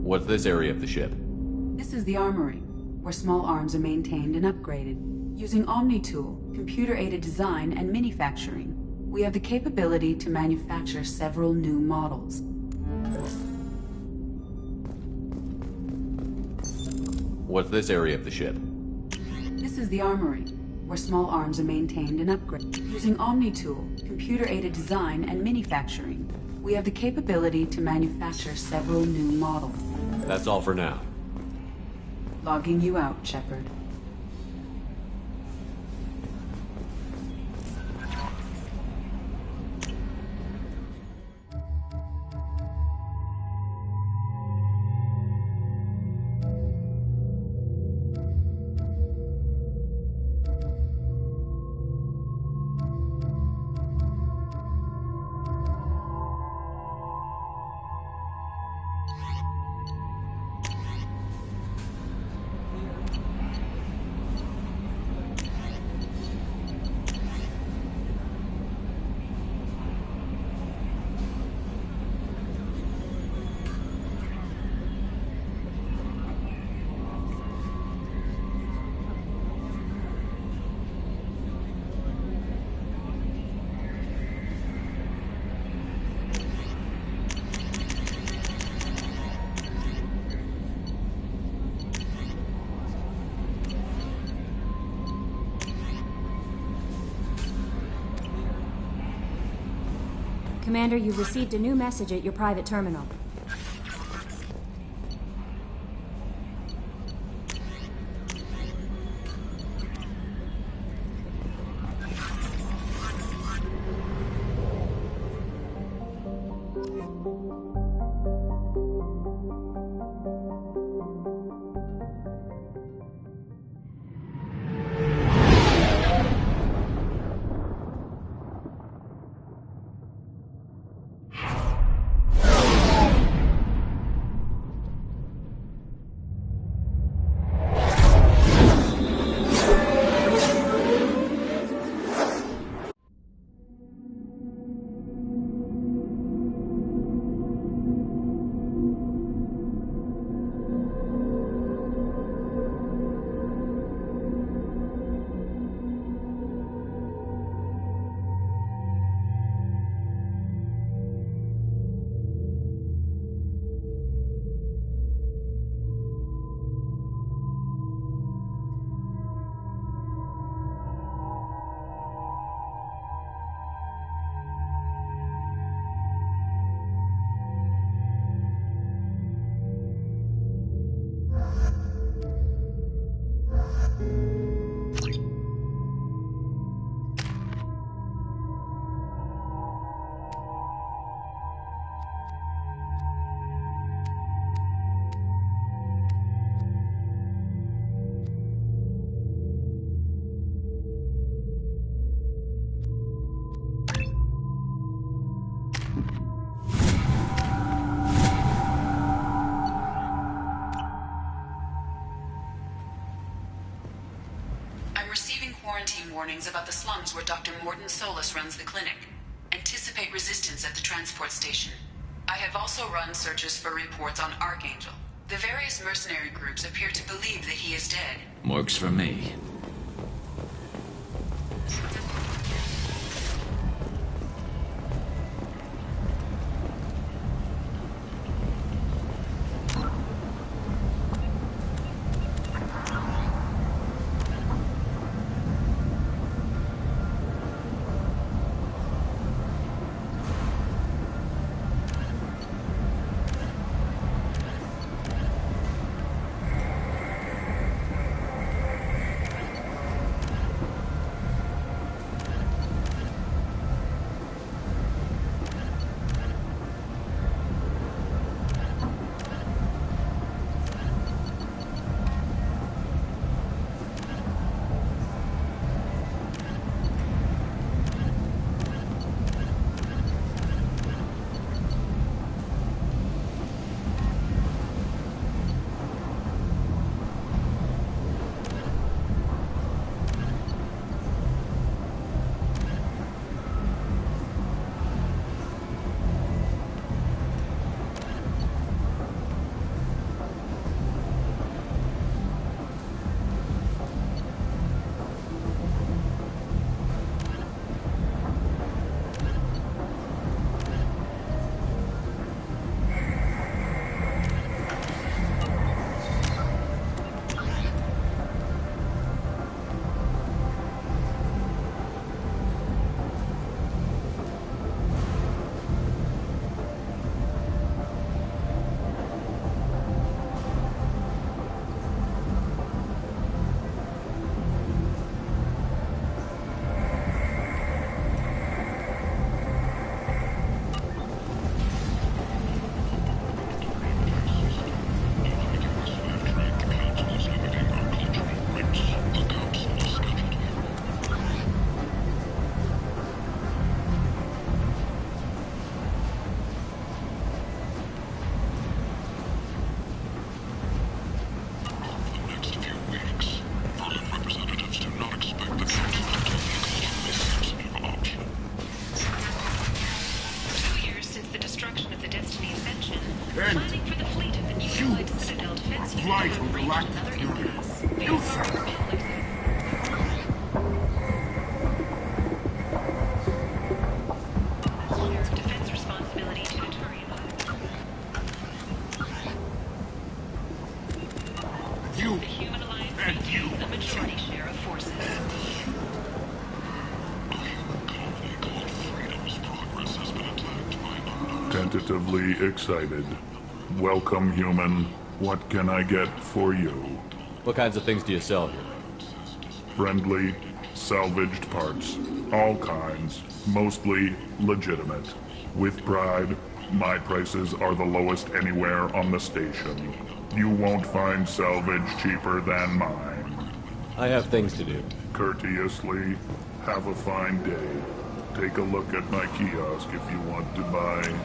What's this area of the ship? This is the armory, where small arms are maintained and upgraded, using Omni-Tool, computer-aided design, and manufacturing. We have the capability to manufacture several new models. What's this area of the ship? This is the armory, where small arms are maintained and upgraded. Using Omni-Tool, computer-aided design, and manufacturing, we have the capability to manufacture several new models. That's all for now. Logging you out, Shepard. Commander, you've received a new message at your private terminal. Quarantine warnings about the slums where Dr. Morton Solus runs the clinic. Anticipate resistance at the transport station. I have also run searches for reports on Archangel. The various mercenary groups appear to believe that he is dead. Works for me. And you, flight from galactic fury. You, sir. Defense responsibility to Turian. You, The Human Alliance and you. maintains a majority share of forces. Tentatively excited. Welcome, human. What can I get for you? What kinds of things do you sell here? Friendly, salvaged parts. All kinds. Mostly legitimate. With pride, my prices are the lowest anywhere on the station. You won't find salvage cheaper than mine. I have things to do. Courteously, have a fine day. Take a look at my kiosk if you want to buy anything.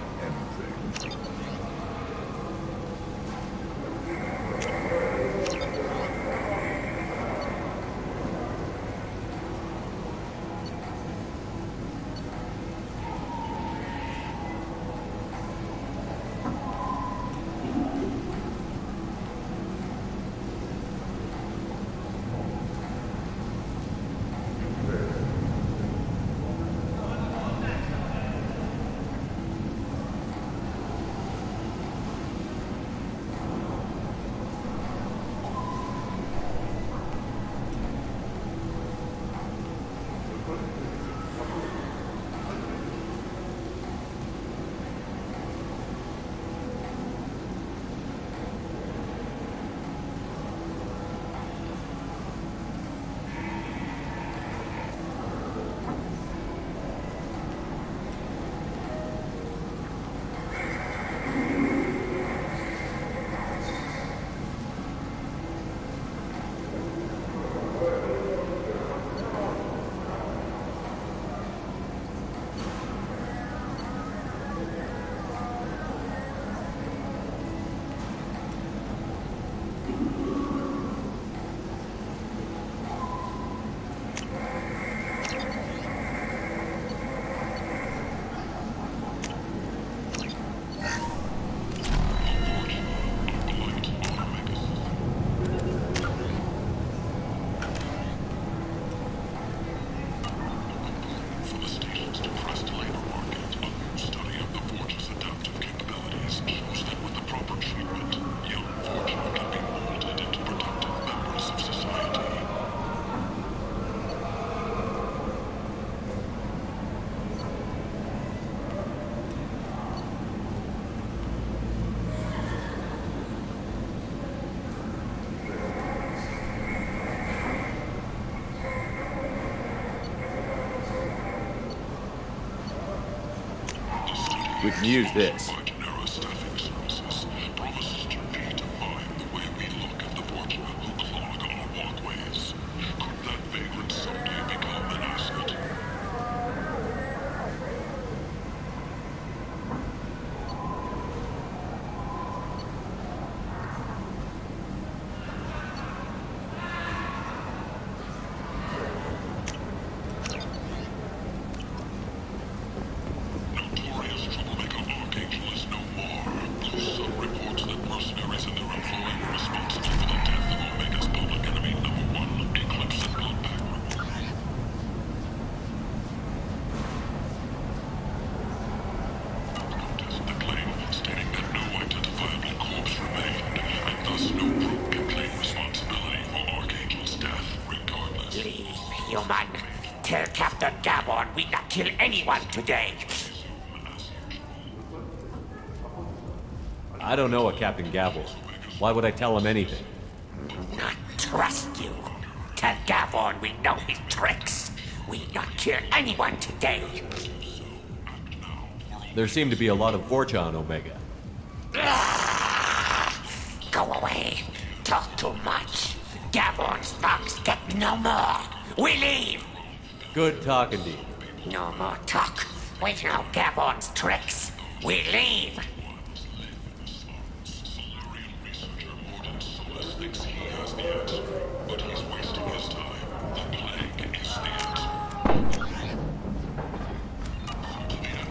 We can use this. Human, tell Captain Gavon we not kill anyone today. I don't know a Captain Gavel. Why would I tell him anything? Not trust you. Tell Gavon we know his tricks. We not kill anyone today. There seem to be a lot of Vorcha on Omega. Go away. Talk too much. Gavon's fox get no more. We leave. Good talking to you. No more talk. We know Gavon's tricks. We leave.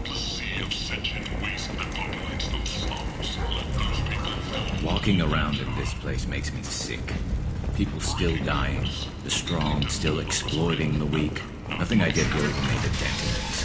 The sea of sentient waste that populates those slums left Looking around at this place makes me sick. People still dying, the strong still exploiting the weak. Nothing I get here will make a decades.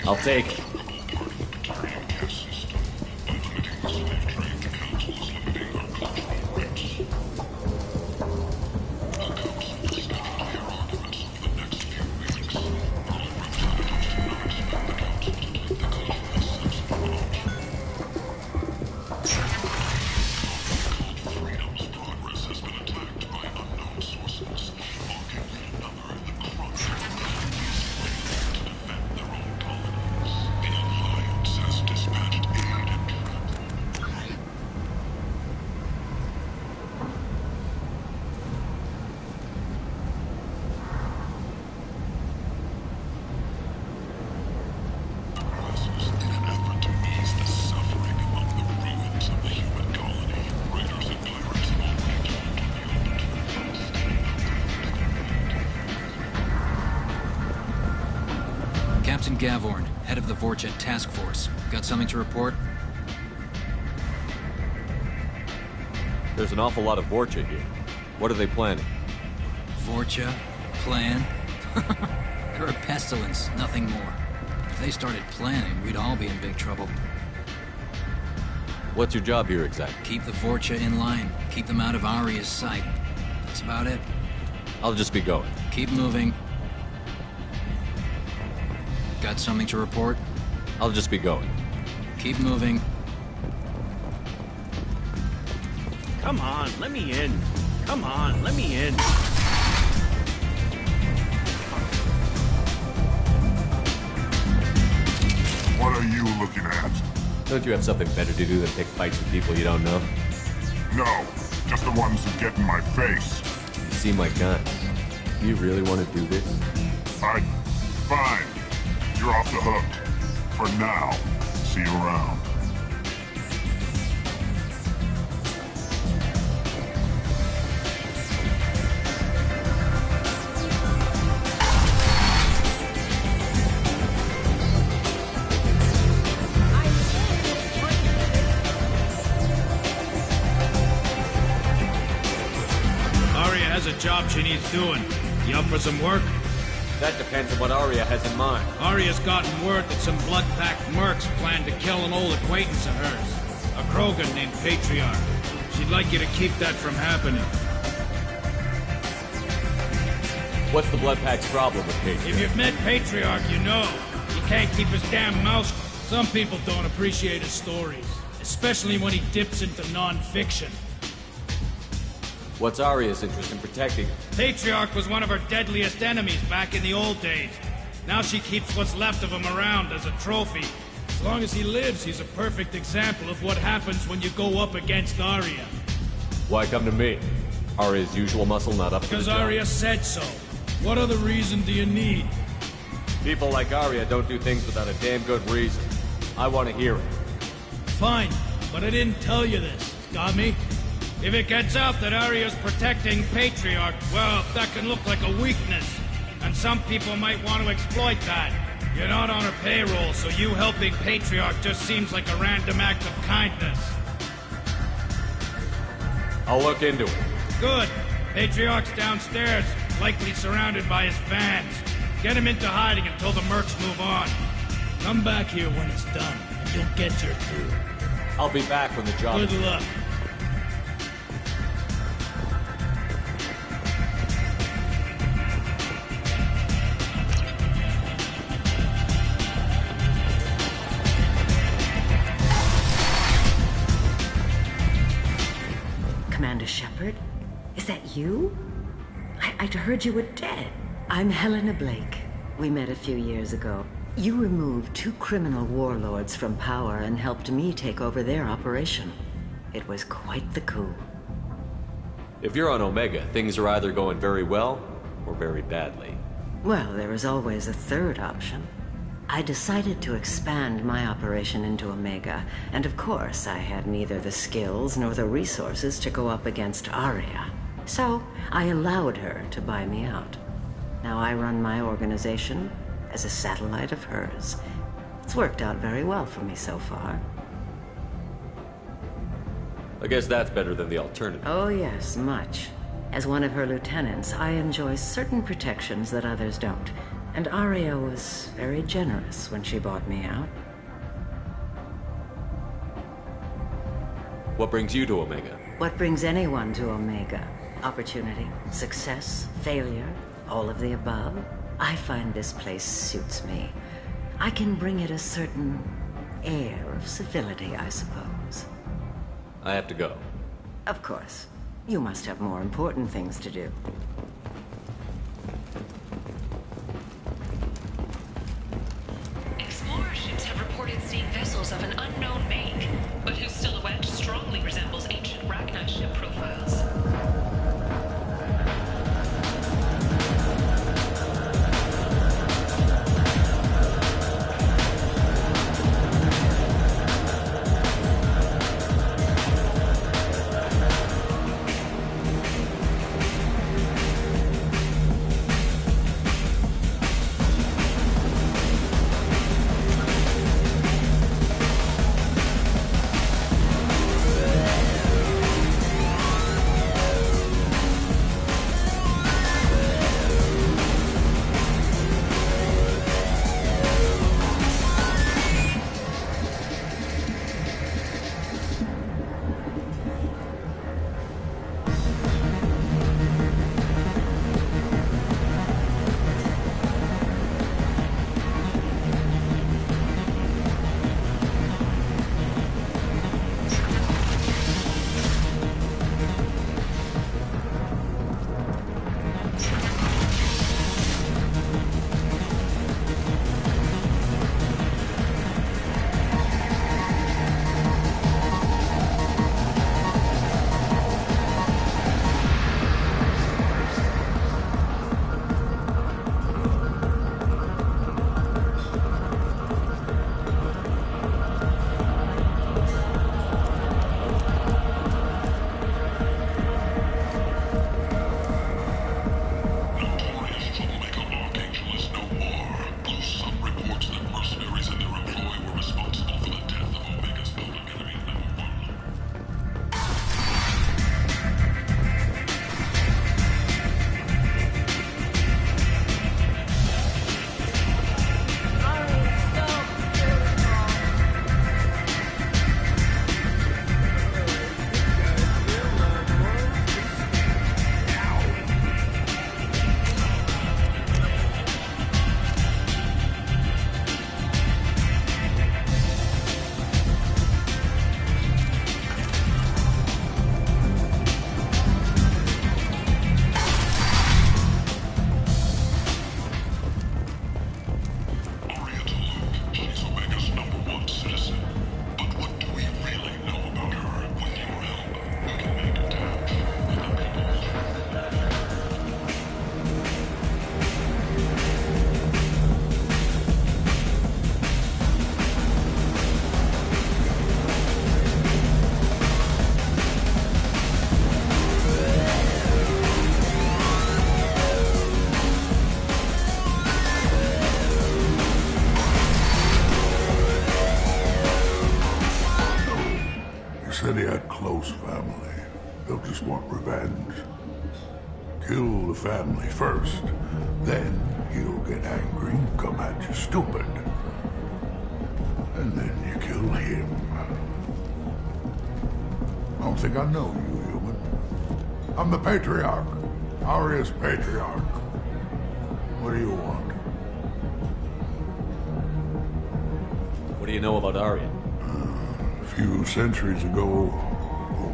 I'll take it. Captain Gavorn, head of the Vorcha Task Force. Got something to report? There's an awful lot of Vorcha here. What are they planning? Vorcha? Plan? They're a pestilence, nothing more. If they started planning, we'd all be in big trouble. What's your job here exactly? Keep the Vorcha in line. Keep them out of Aria's sight. That's about it. I'll just be going. Keep moving. Got something to report? I'll just be going. Keep moving. Come on, let me in. Come on, let me in. What are you looking at? Don't you have something better to do than pick fights with people you don't know? No, just the ones who get in my face. You seem like kind. You really want to do this? Fine. You're off the hook. For now. See you around. Aria has a job she needs doing. You up for some work? That depends on what Aria has in mind. Aria's gotten word that some blood-packed mercs plan to kill an old acquaintance of hers. A Krogan named Patriarch. She'd like you to keep that from happening. What's the Bloodpack's problem with Patriarch? If you've met Patriarch, you know. He can't keep his damn mouth. Some people don't appreciate his stories. Especially when he dips into non-fiction. What's Aria's interest in protecting him? Patriarch was one of her deadliest enemies back in the old days. Now she keeps what's left of him around as a trophy. As long as he lives, he's a perfect example of what happens when you go up against Aria. Why come to me? Aria's usual muscle not up to the job? Because Aria said so. What other reason do you need? People like Aria don't do things without a damn good reason. I want to hear it. Fine, but I didn't tell you this. Got me? If it gets out that Aria's protecting Patriarch, well, that can look like a weakness. And some people might want to exploit that. You're not on her payroll, so you helping Patriarch just seems like a random act of kindness. I'll look into it. Good. Patriarch's downstairs, likely surrounded by his fans. Get him into hiding until the mercs move on. Come back here when it's done, and you'll get your due. I'll be back when the job is Good luck. Commander Shepard? Is that you? I'd heard you were dead. I'm Helena Blake. We met a few years ago. You removed 2 criminal warlords from power and helped me take over their operation. It was quite the coup. If you're on Omega, things are either going very well or very badly. Well, there is always a third option. I decided to expand my operation into Omega, and of course I had neither the skills nor the resources to go up against Aria. So I allowed her to buy me out. Now I run my organization as a satellite of hers. It's worked out very well for me so far. I guess that's better than the alternative. Oh yes, much. As one of her lieutenants, I enjoy certain protections that others don't. And Aria was very generous when she bought me out. What brings you to Omega? What brings anyone to Omega? Opportunity, success, failure, all of the above. I find this place suits me. I can bring it a certain air of civility, I suppose. I have to go. Of course. You must have more important things to do. Explorer ships have reported seeing vessels of an unknown make, but whose silhouette strongly resembles ancient Ragnar ship profiles. Said he had close family. They'll just want revenge. Kill the family first, then he'll get angry and come at you stupid. And then you kill him. I don't think I know you, human. I'm the Patriarch. Aria's Patriarch. What do you want? What do you know about Aria? A few centuries ago,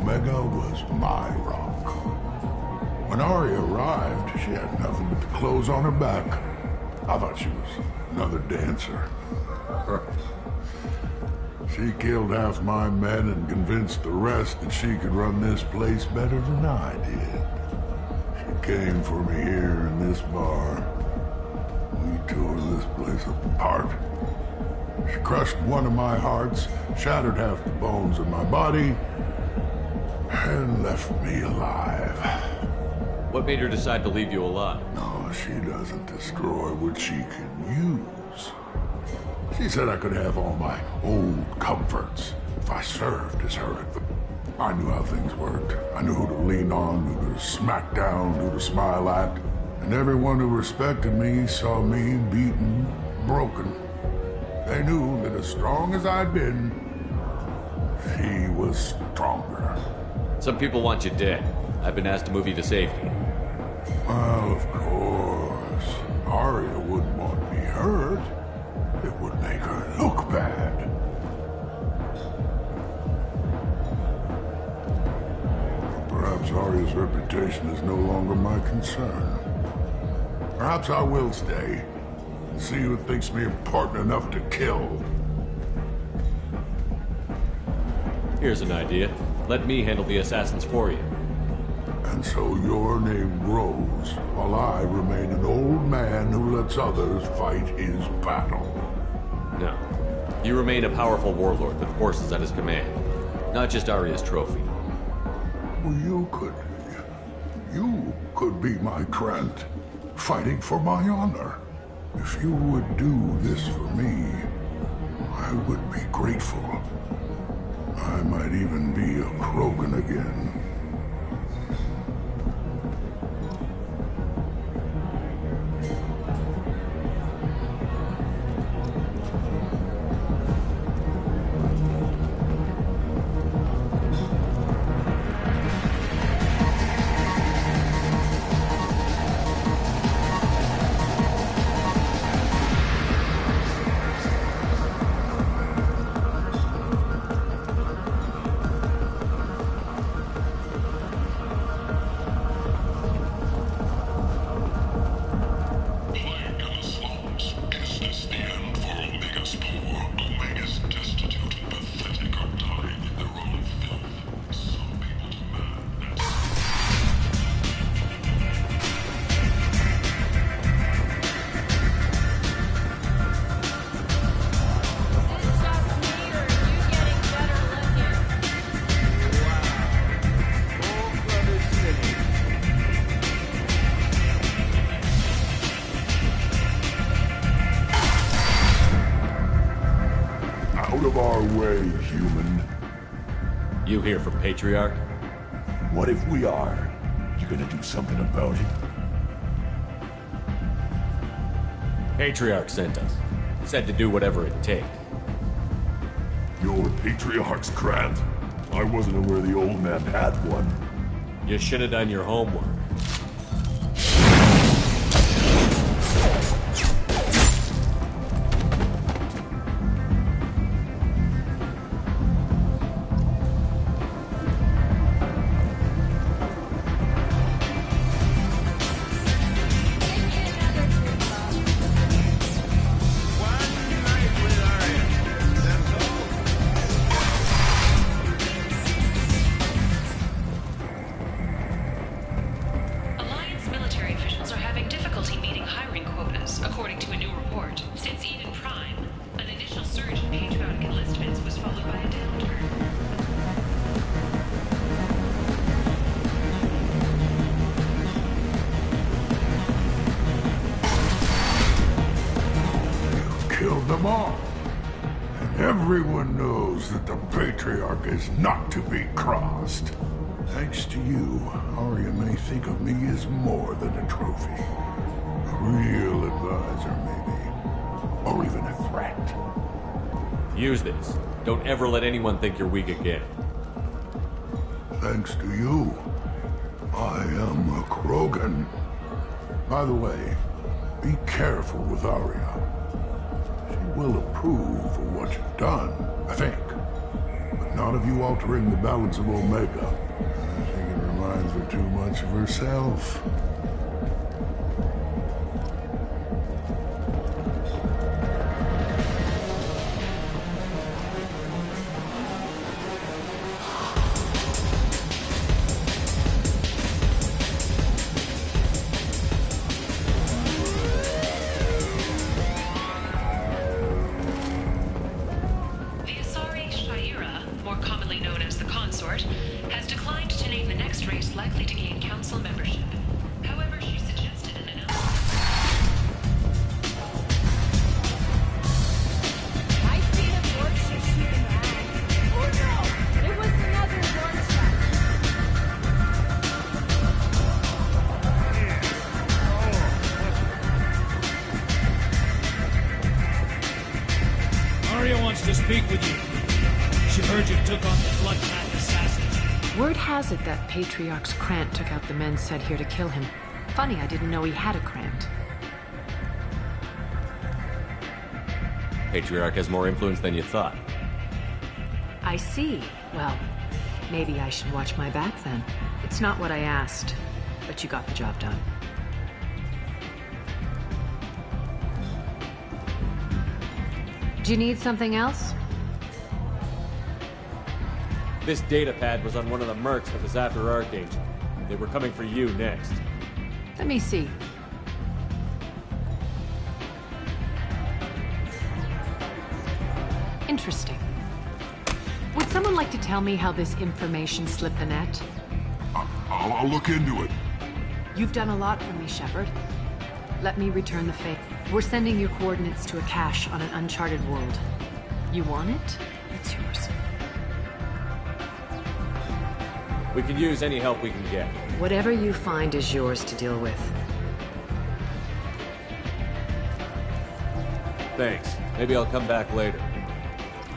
Omega was my rock. When Arya arrived, she had nothing but the clothes on her back. I thought she was another dancer. She killed half my men and convinced the rest that she could run this place better than I did. She came for me here in this bar. We tore this place apart. She crushed one of my hearts, shattered half the bones in my body, and left me alive. What made her decide to leave you alive? No, she doesn't destroy what she can use. She said I could have all my old comforts if I served as her. I knew how things worked. I knew who to lean on, who to smack down, who to smile at. And everyone who respected me saw me beaten, broken. They knew that as strong as I'd been, she was stronger. Some people want you dead. I've been asked to move you to safety. Well, of course. Arya wouldn't want me hurt. It would make her look bad. Perhaps Arya's reputation is no longer my concern. Perhaps I will stay and see who thinks me important enough to kill. Here's an idea. Let me handle the assassins for you. And so your name grows, while I remain an old man who lets others fight his battle. No. You remain a powerful warlord with forces at his command. Not just Arya's trophy. Well, you could be my Trent, fighting for my honor. If you would do this for me, I would be grateful. I might even be a Krogan again. Out of our way, human. You here from Patriarch? What if we are? You gonna do something about it? Patriarch sent us. Said to do whatever it takes. You're Patriarch's Grant? I wasn't aware the old man had one. You should have done your homework. Killed them all. And everyone knows that the Patriarch is not to be crossed. Thanks to you, Arya may think of me as more than a trophy. A real advisor, maybe. Or even a threat. Use this. Don't ever let anyone think you're weak again. Thanks to you, I am a Krogan. By the way, be careful with Arya. She will approve of what you've done, I think. But not of you altering the balance of Omega. I think it reminds gives her too much of herself. To speak with you. She heard you took on the blood-pact assassins. Word has it that Patriarch's Krant took out the men sent here to kill him. Funny, I didn't know he had a Krant. Patriarch has more influence than you thought. I see. Well, maybe I should watch my back then. It's not what I asked, but you got the job done. Do you need something else? This data pad was on one of the mercs that was after Archangel. They were coming for you next. Let me see. Interesting. Would someone like to tell me how this information slipped the net? I'll look into it. You've done a lot for me, Shepard. Let me return the favor. We're sending your coordinates to a cache on an uncharted world. You want it? It's yours. We can use any help we can get. Whatever you find is yours to deal with. Thanks. Maybe I'll come back later.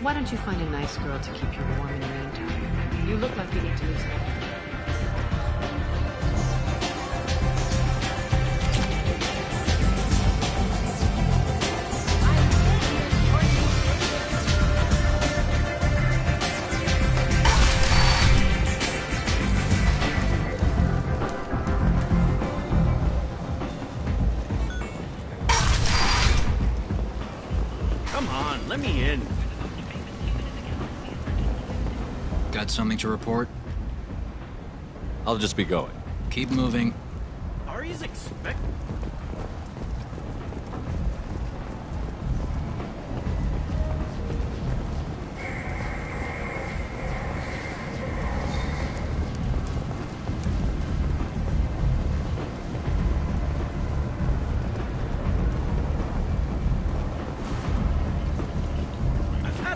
Why don't you find a nice girl to keep you warm in the meantime? You look like you need to lose weight. Let me in. Got something to report? I'll just be going. Keep moving. Ari's expect...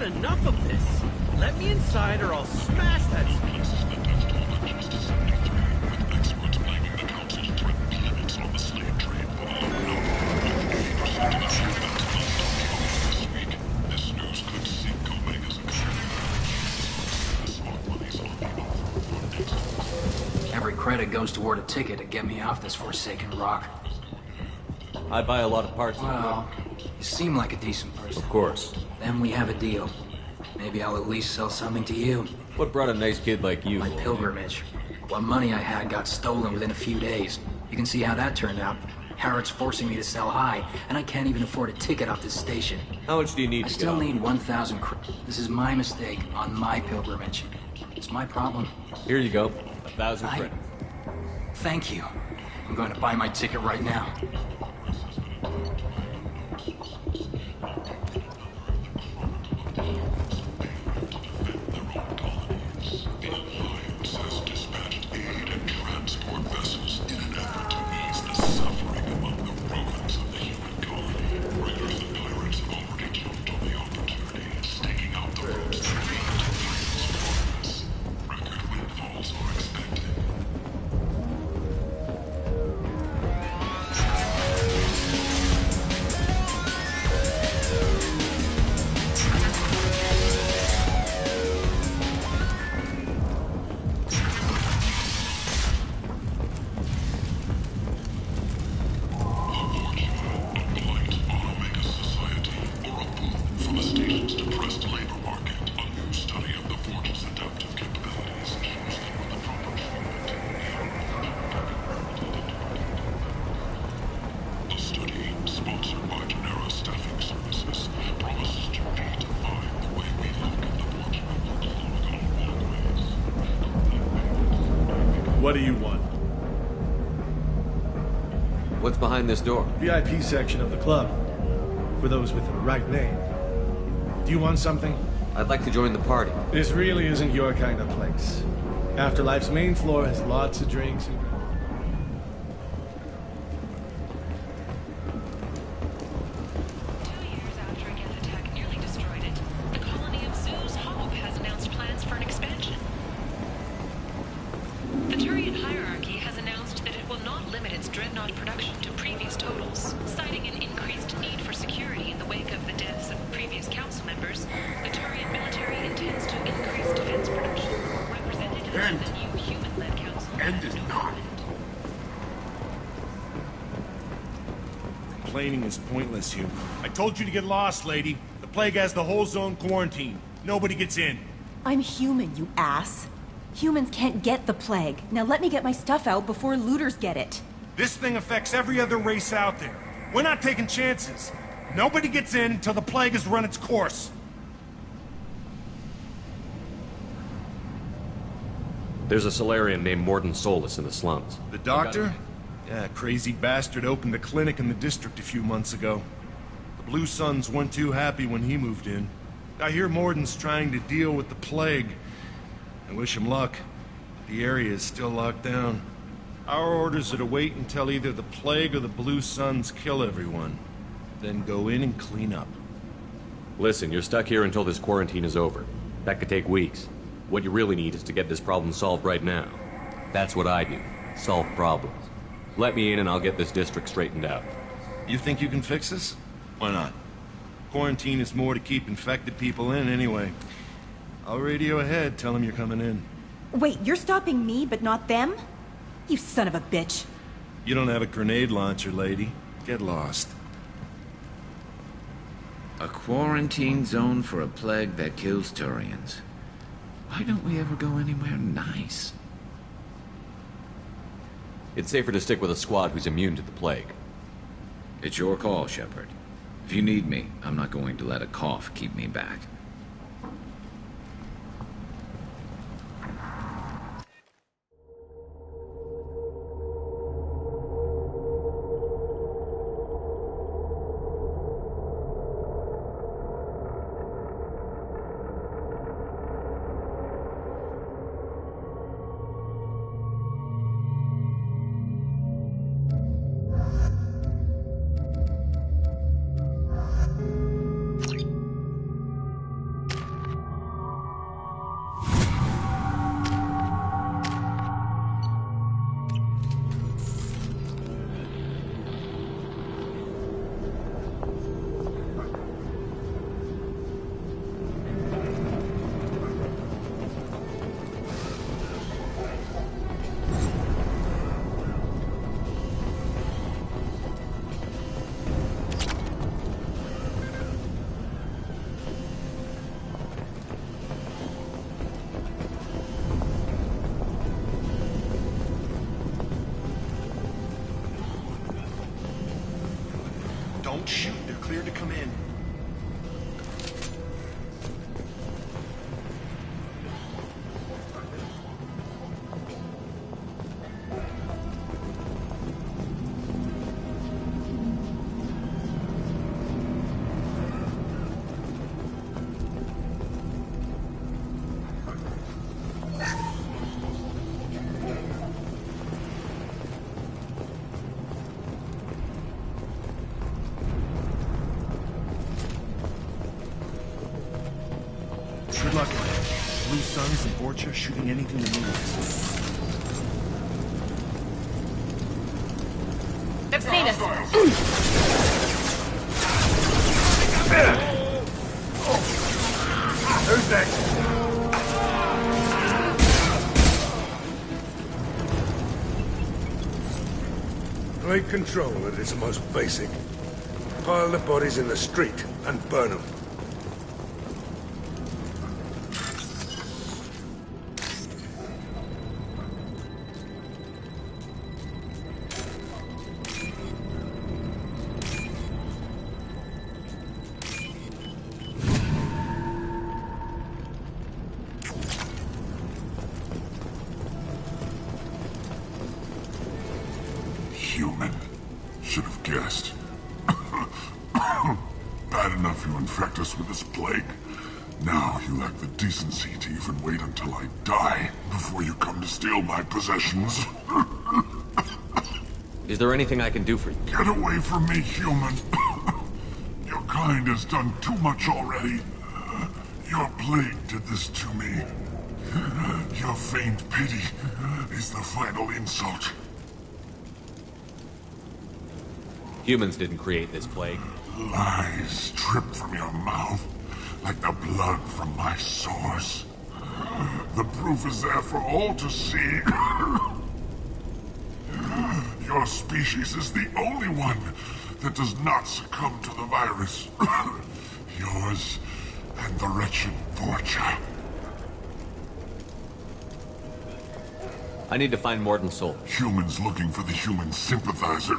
Enough of this. Let me inside or I'll smash that piece. Every credit goes toward a ticket to get me off this forsaken rock. I buy a lot of parts. Well, you seem like a decent person. Of course. Then we have a deal. Maybe I'll at least sell something to you. What brought a nice kid like you? My pilgrimage. What money I had got stolen within a few days. You can see how that turned out. Harrod's forcing me to sell high, and I can't even afford a ticket off this station. How much do you need I to still get need 1,000 This is my mistake on my pilgrimage. It's my problem. Here you go. 1,000 credits. Thank you. I'm going to buy my ticket right now. What's behind this door? VIP section of the club. For those with the right name. Do you want something? I'd like to join the party. This really isn't your kind of place. Afterlife's main floor has lots of drinks and... Complaining is pointless here. I told you to get lost, lady. The plague has the whole zone quarantined. Nobody gets in. I'm human, you ass. Humans can't get the plague. Now let me get my stuff out before looters get it. This thing affects every other race out there. We're not taking chances. Nobody gets in until the plague has run its course. There's a Solarian named Morden Solus in the slums. The doctor? Yeah, crazy bastard opened a clinic in the district a few months ago. The Blue Suns weren't too happy when he moved in. I hear Morden's trying to deal with the plague. I wish him luck. The area is still locked down. Our orders are to wait until either the plague or the Blue Suns kill everyone. Then go in and clean up. Listen, you're stuck here until this quarantine is over. That could take weeks. What you really need is to get this problem solved right now. That's what I do. Solve problems. Let me in and I'll get this district straightened out. You think you can fix this? Why not? Quarantine is more to keep infected people in anyway. I'll radio ahead, tell them you're coming in. Wait, you're stopping me, but not them? You son of a bitch. You don't have a grenade launcher, lady. Get lost. A quarantine zone for a plague that kills Turians. Why don't we ever go anywhere nice? It's safer to stick with a squad who's immune to the plague. It's your call, Shepard. If you need me, I'm not going to let a cough keep me back. Don't shoot. They're cleared to come in. Good luck out there. Blue Suns and Borgia shooting anything that moves. They've seen us. Who's next? Plague control at its most basic. Pile the bodies in the street and burn them. Human. Should have guessed. Bad enough you infect us with this plague. Now you lack the decency to even wait until I die before you come to steal my possessions. Is there anything I can do for you? Get away from me, human. Your kind has done too much already. Your plague did this to me. Your feigned pity is the final insult. Humans didn't create this plague. Lies drip from your mouth like the blood from my sores. The proof is there for all to see. Your species is the only one that does not succumb to the virus. Yours and the wretched Vorcha. I need to find Morton's soul. Humans looking for the human sympathizer.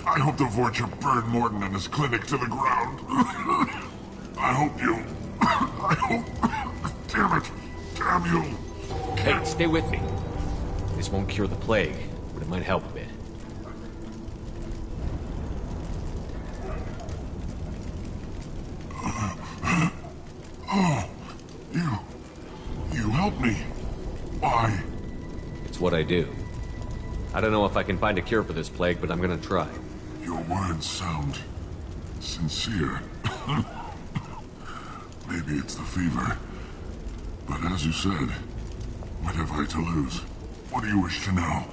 I hope the Vorcha burn Morton and his clinic to the ground. I hope you... I hope... Damn it! Damn you! Hey, stay with me. This won't cure the plague, but it might help a bit. Oh, you helped me. Why? It's what I do. I don't know if I can find a cure for this plague, but I'm gonna try. Your words sound sincere. Maybe it's the fever. But as you said, what have I to lose? What do you wish to know?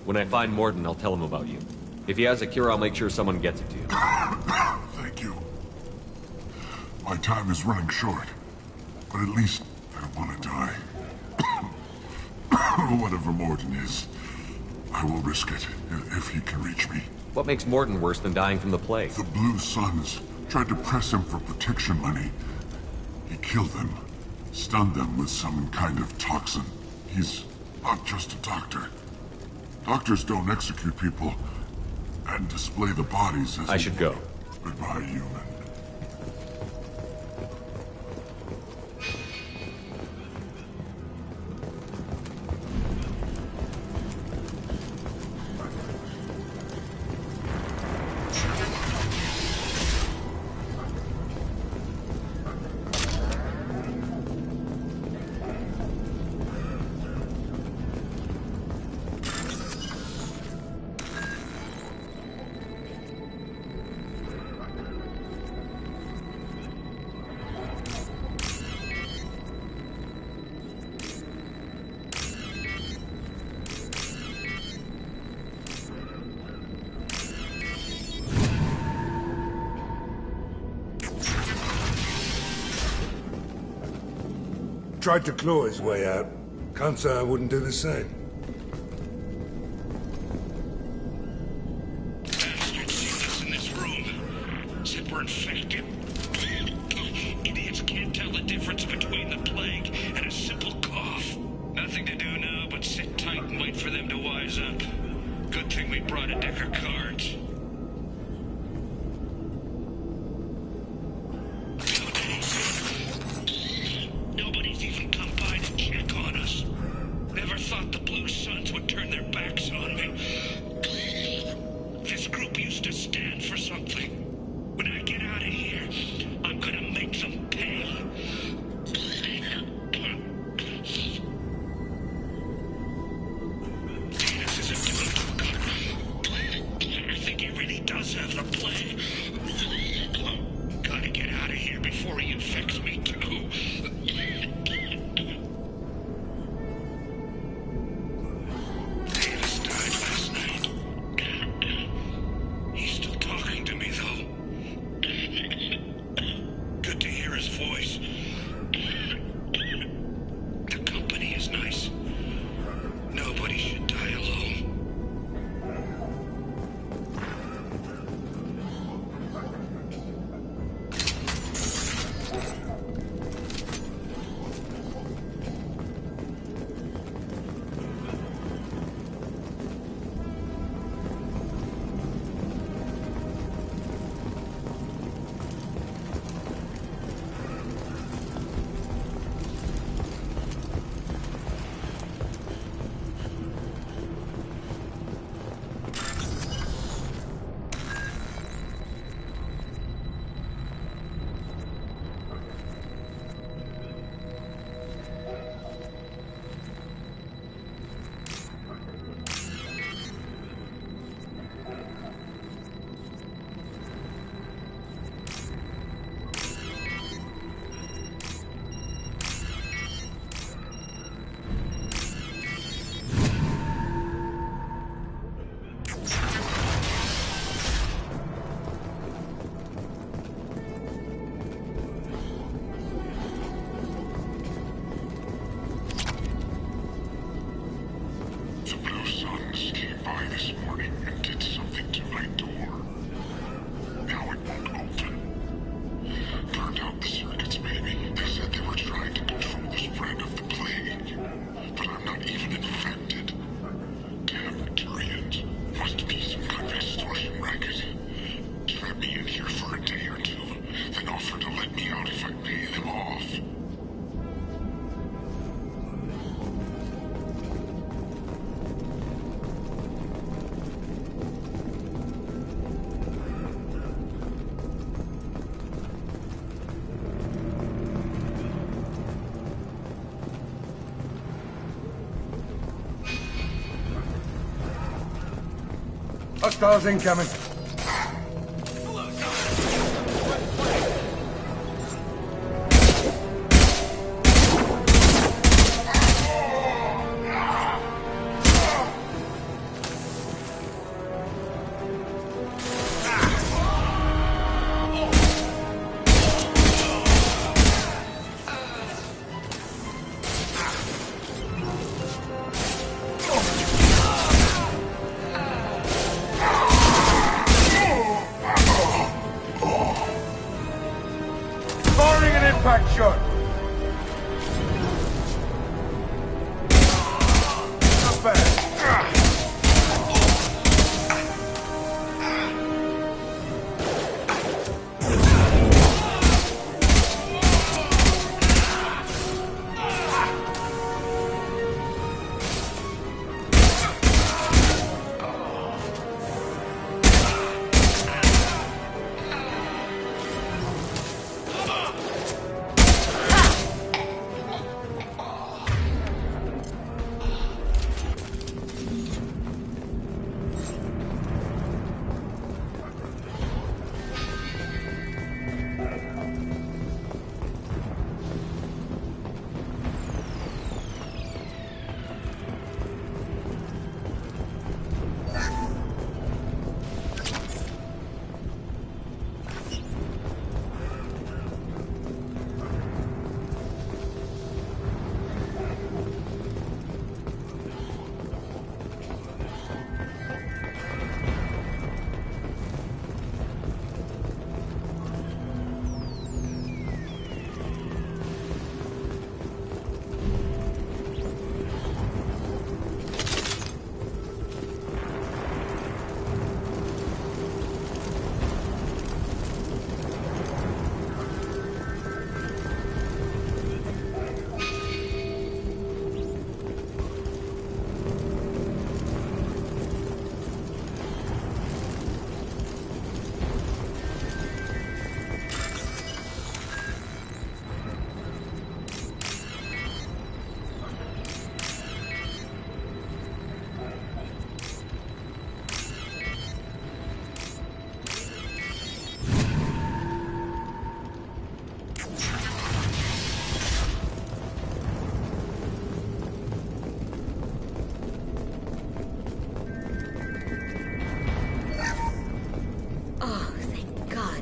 When I find Morton, I'll tell him about you. If he has a cure, I'll make sure someone gets it to you. Thank you. My time is running short, but at least I don't want to die. Whatever Morton is, I will risk it if he can reach me. What makes Morton worse than dying from the plague? The Blue Suns tried to press him for protection money. He killed them, stunned them with some kind of toxin. He's not just a doctor. Doctors don't execute people and display the bodies as... I should go. Goodbye, human. Tried to claw his way out. Can't say I wouldn't do the same. Bastards sealed us in this room. Said we're infected. Idiots can't tell the difference between the plague and a simple cough. Nothing to do now but sit tight and wait for them to wise up. Good thing we brought a deck of cards. Nobody's even come by to check on us. Never thought the Blue Suns would turn their backs on me. This group used to stand for something. When I get out of here, I'm gonna make them pay. This isn't doing too good. Cerberus came by this morning and did something to my door. Now it won't open. Turned out the circuits, maybe. They said they were trying to control the spread of the plague. But I'm not even infected. Damn Tyrians. Must be some kind of extortion racket. Trap me in here for a day or two, then offer to let me out if I pay them off. Hostiles incoming. Impact shot. Not bad.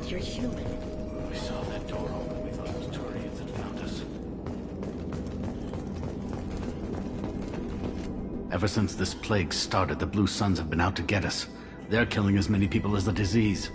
You're human. When we saw that door open, we thought it was Turians that found us. Ever since this plague started, the Blue Suns have been out to get us. They're killing as many people as the disease.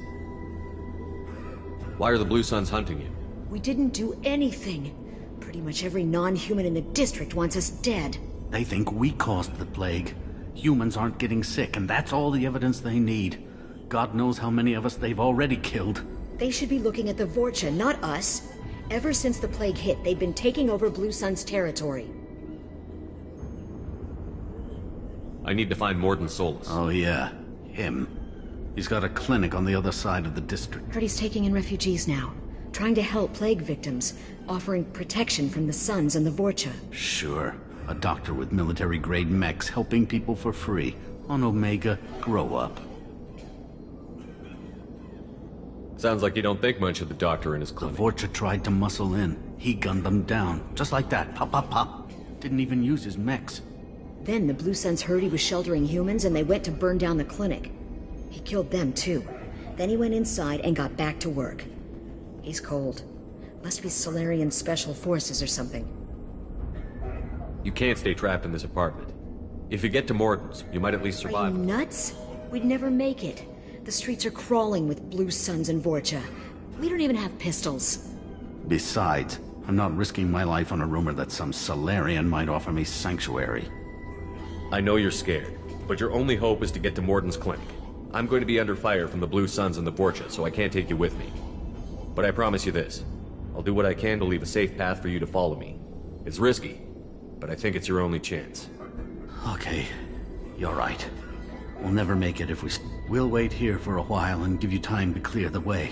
Why are the Blue Suns hunting you? We didn't do anything. Pretty much every non-human in the district wants us dead. They think we caused the plague. Humans aren't getting sick, and that's all the evidence they need. God knows how many of us they've already killed. They should be looking at the Vorcha, not us. Ever since the plague hit, they've been taking over Blue Sun's territory. I need to find Morden Solus. Oh yeah, him. He's got a clinic on the other side of the district. Heard he's taking in refugees now. Trying to help plague victims. Offering protection from the Suns and the Vorcha. Sure. A doctor with military-grade mechs helping people for free. On Omega, grow up. Sounds like you don't think much of the doctor and his clinic. The Vorcha tried to muscle in. He gunned them down. Just like that. Pop, pop, pop. Didn't even use his mechs. Then the Blue Suns heard he was sheltering humans and they went to burn down the clinic. He killed them too. Then he went inside and got back to work. He's cold. Must be Solarian Special Forces or something. You can't stay trapped in this apartment. If you get to Morton's, you might at least survive. Are you nuts? We'd never make it. The streets are crawling with Blue Suns and Vorcha. We don't even have pistols. Besides, I'm not risking my life on a rumor that some Solarian might offer me sanctuary. I know you're scared, but your only hope is to get to Morton's clinic. I'm going to be under fire from the Blue Suns and the Vorcha, so I can't take you with me. But I promise you this. I'll do what I can to leave a safe path for you to follow me. It's risky, but I think it's your only chance. Okay, you're right. We'll never make it if we... We'll wait here for a while and give you time to clear the way.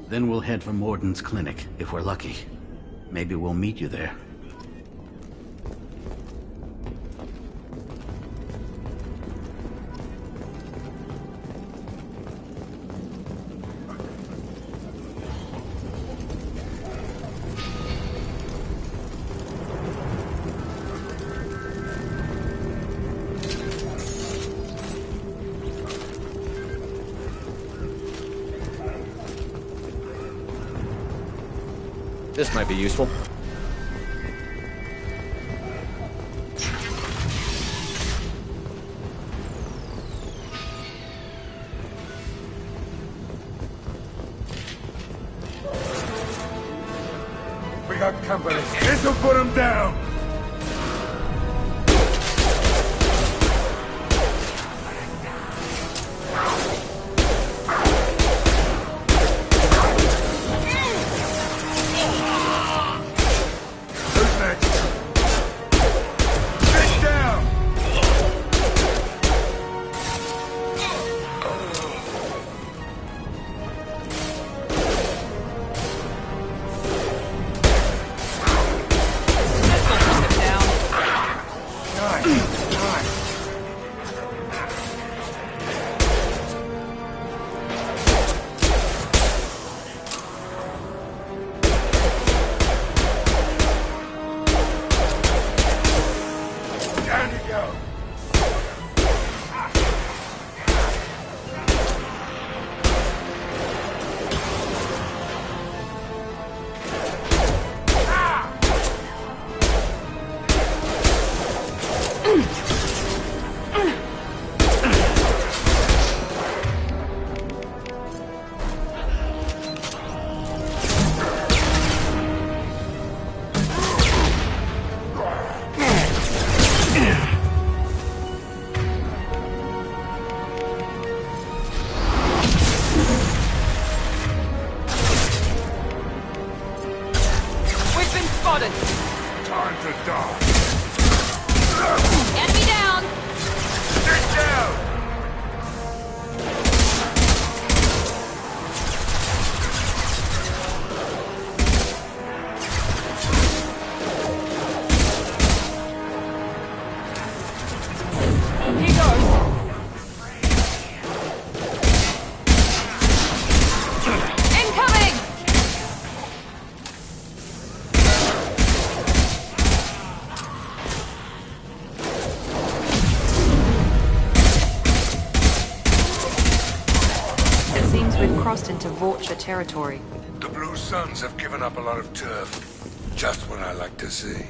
Then we'll head for Morton's clinic, if we're lucky. Maybe we'll meet you there. This might be useful. We got company. This'll put them down! Into Vorcha territory. The Blue Suns have given up a lot of turf. Just what I like to see.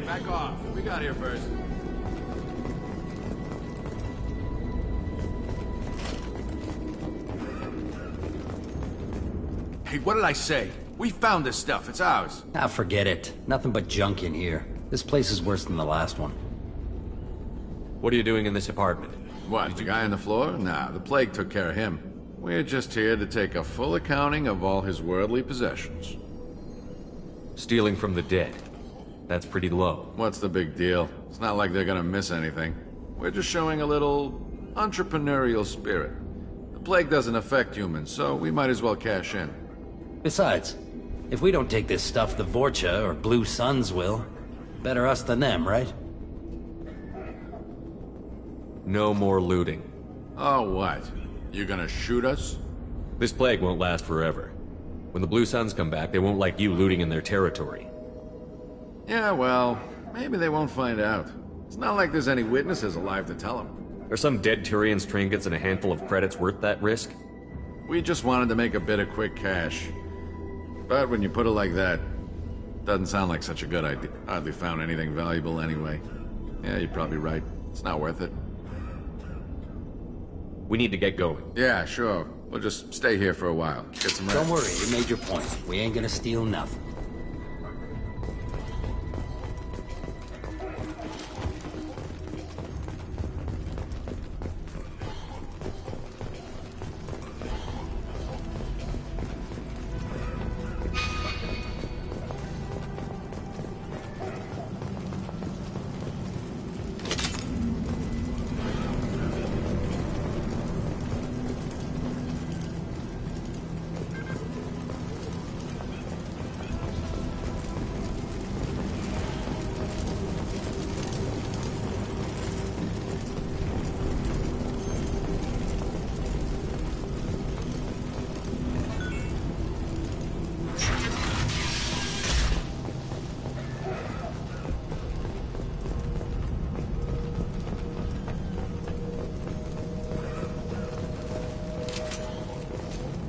Back off. We got here first. Hey, what did I say? We found this stuff. It's ours. Ah, forget it. Nothing but junk in here. This place is worse than the last one. What are you doing in this apartment? What, the guy on the floor? Nah, the plague took care of him. We're just here to take a full accounting of all his worldly possessions. Stealing from the dead. That's pretty low. What's the big deal? It's not like they're gonna miss anything. We're just showing a little entrepreneurial spirit. The plague doesn't affect humans, so we might as well cash in. Besides, if we don't take this stuff, the Vorcha or Blue Suns will. Better us than them, right? No more looting. Oh, what? You gonna shoot us? This plague won't last forever. When the Blue Suns come back, they won't like you looting in their territory. Yeah, well, maybe they won't find out. It's not like there's any witnesses alive to tell them. Are some dead Turians trinkets and a handful of credits worth that risk? We just wanted to make a bit of quick cash. But when you put it like that, doesn't sound like such a good idea. Hardly found anything valuable anyway. Yeah, you're probably right. It's not worth it. We need to get going. Yeah, sure. We'll just stay here for a while. Get some rest. Don't worry, you made your point. We ain't gonna steal nothing.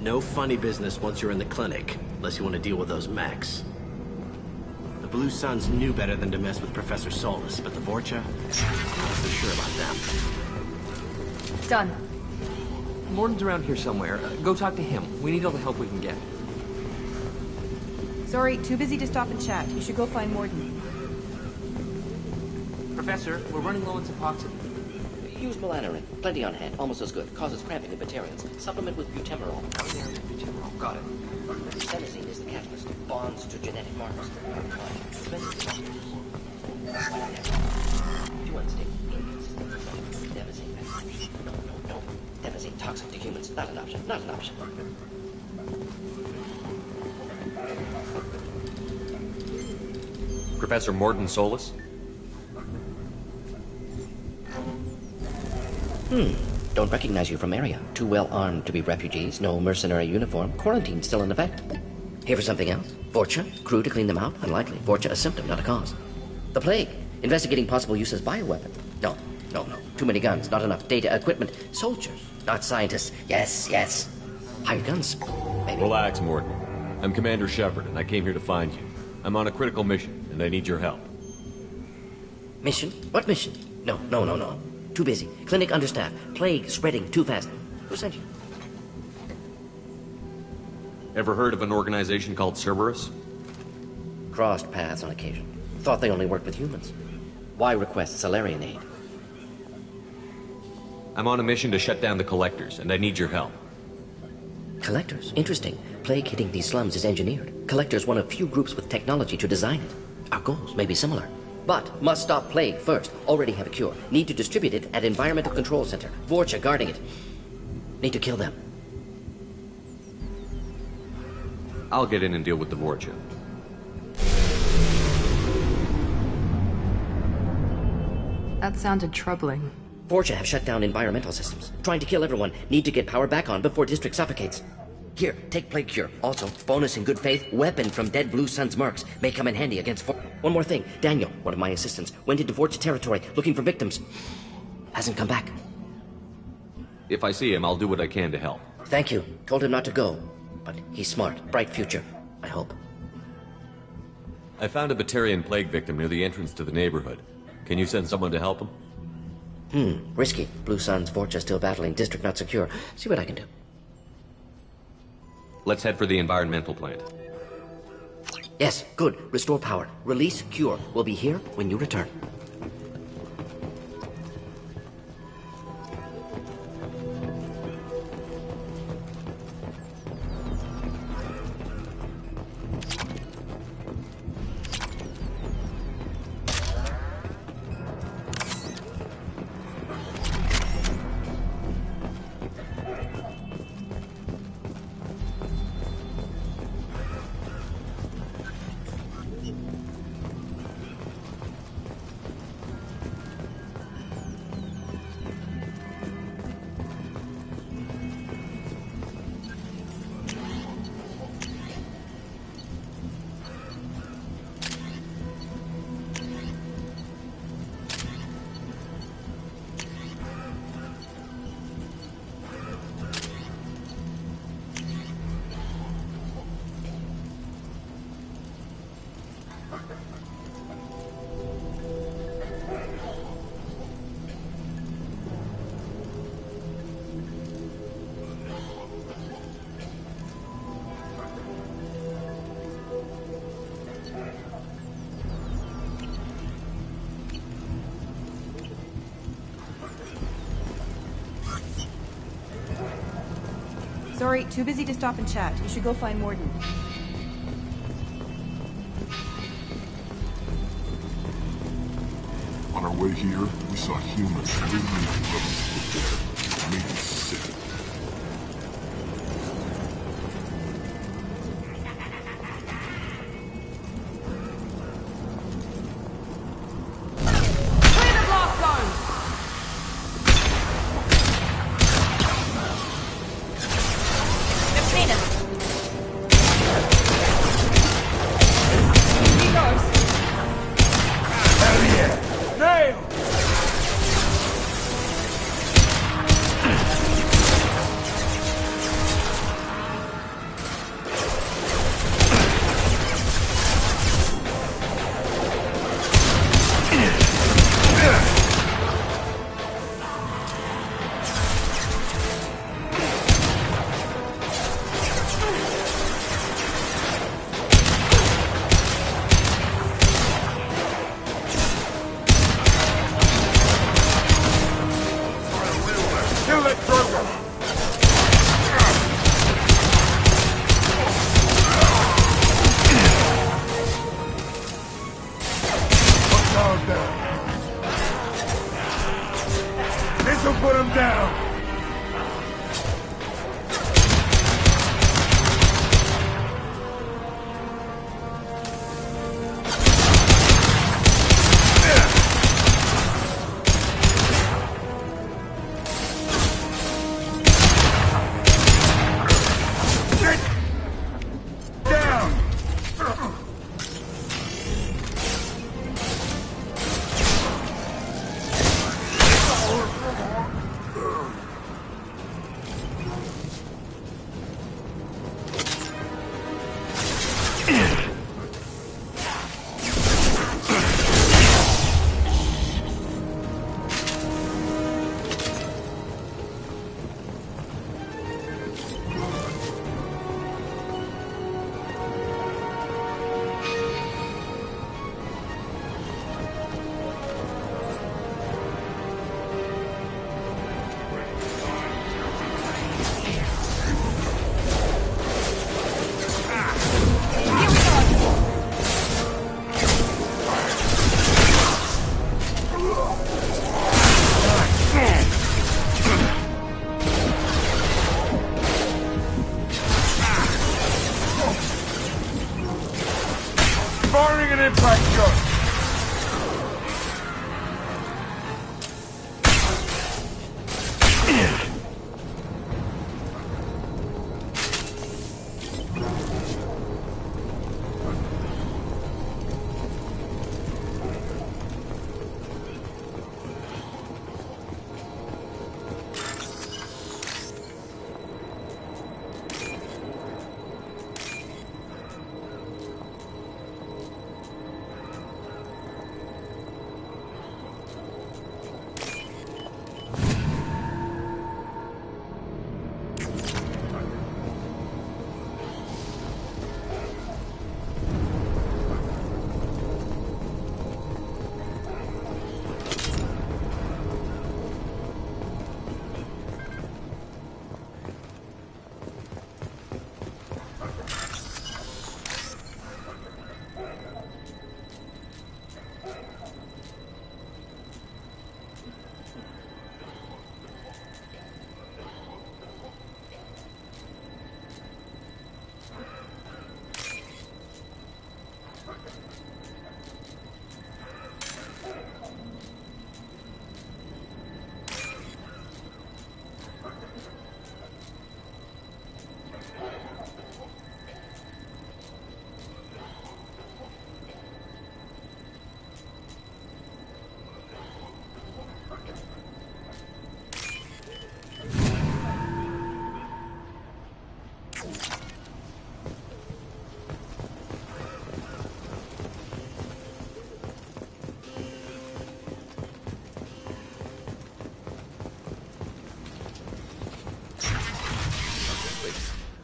No funny business once you're in the clinic, unless you want to deal with those mechs. The Blue Suns knew better than to mess with Professor Solus, but the Vorcha, not so sure about them. Done. Morden's around here somewhere. Go talk to him. We need all the help we can get. Sorry, too busy to stop and chat. You should go find Morden. Professor, we're running low on Suboxone. Use melanorin. Plenty on hand. Almost as good. Causes cramping in Batarians. Supplement with butemerol. Butemerol. Got it. Adenosine is the catalyst. Bonds to genetic markers. To unstable. Devastating. No. Devastating. Toxic to humans. Not an option. Not an option. Professor Morden Solus? Don't recognize you from area. Too well armed to be refugees. No mercenary uniform. Quarantine still in effect. Here for something else? Vorcha? Crew to clean them out? Unlikely. Vorcha a symptom, not a cause. The plague. Investigating possible use as bioweapon. No. Too many guns. Not enough data, equipment. Soldiers, not scientists. Yes. Hired guns. Maybe. Relax, Morden. I'm Commander Shepard, and I came here to find you. I'm on a critical mission, and I need your help. Mission? What mission? No. Too busy. Clinic understaffed. Plague spreading too fast. Who sent you? Ever heard of an organization called Cerberus? Crossed paths on occasion. Thought they only worked with humans. Why request Salarian aid? I'm on a mission to shut down the Collectors, and I need your help. Collectors? Interesting. Plague hitting these slums is engineered. Collectors one of few groups with technology to design it. Our goals may be similar. But must stop plague first. Already have a cure. Need to distribute it at Environmental Control Center. Vorcha guarding it. Need to kill them. I'll get in and deal with the Vorcha. That sounded troubling. Vorcha have shut down environmental systems. Trying to kill everyone. Need to get power back on before district suffocates. Here, take plague cure. Also, bonus in good faith, weapon from dead Blue Sun's mercs. May come in handy against One more thing. Daniel, one of my assistants, went into Vorcha territory looking for victims. Hasn't come back. If I see him, I'll do what I can to help. Thank you. Told him not to go. But he's smart. Bright future, I hope. I found a Batarian plague victim near the entrance to the neighborhood. Can you send someone to help him? Risky. Blue Sun's Vorcha still battling. District not secure. See what I can do. Let's head for the environmental plant. Yes, good. Restore power. Release cure. We'll be here when you return. Sorry, too busy to stop and chat. You should go find Morden. On our way here, we saw humans literally dead. It made me sick.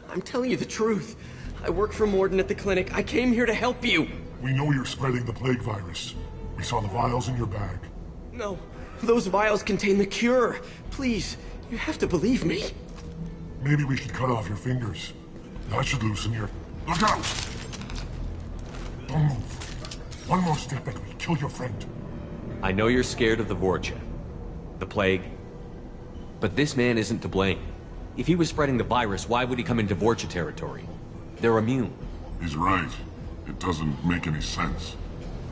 I'm telling you the truth. I work for Morden at the clinic. I came here to help you. We know you're spreading the plague virus. We saw the vials in your bag. No, those vials contain the cure. Please, you have to believe me. Maybe we should cut off your fingers. That should loosen your... Look out! Don't move. One more step and we'll kill your friend. I know you're scared of the Vorcha. The plague. But this man isn't to blame. If he was spreading the virus, why would he come into Vorcha territory? They're immune. He's right. It doesn't make any sense.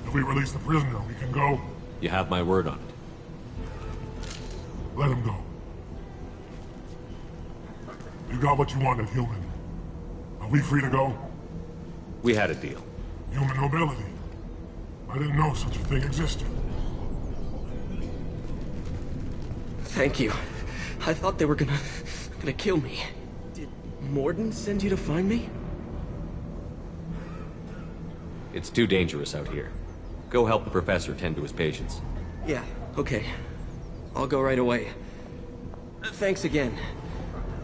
If we release the prisoner, we can go. You have my word on it. Let him go. You got what you wanted, human. Are we free to go? We had a deal. Human nobility. I didn't know such a thing existed. Thank you. I thought they were gonna kill me. Did Morden send you to find me? It's too dangerous out here. Go help the professor tend to his patients. Yeah, okay. I'll go right away. Thanks again.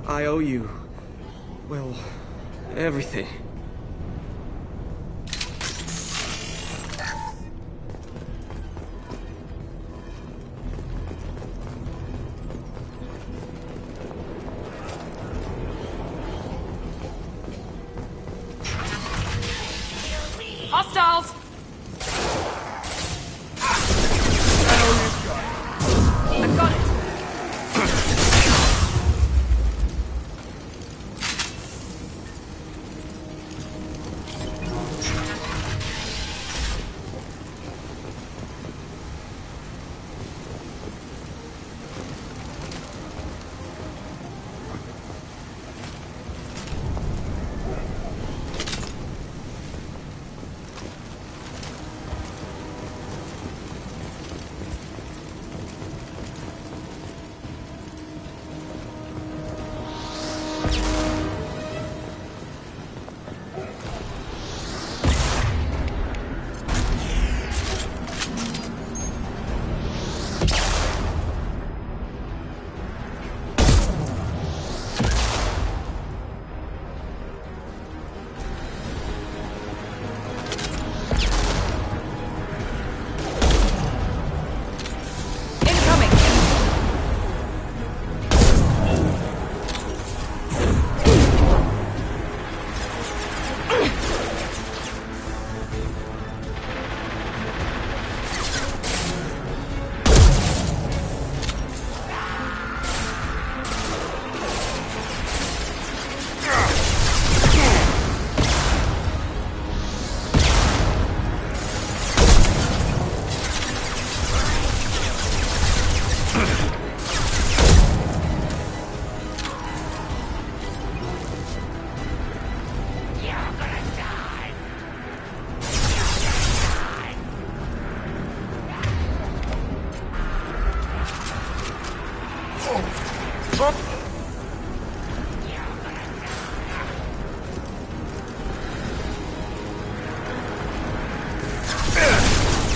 I owe you... well, everything. Hostiles! I've got it!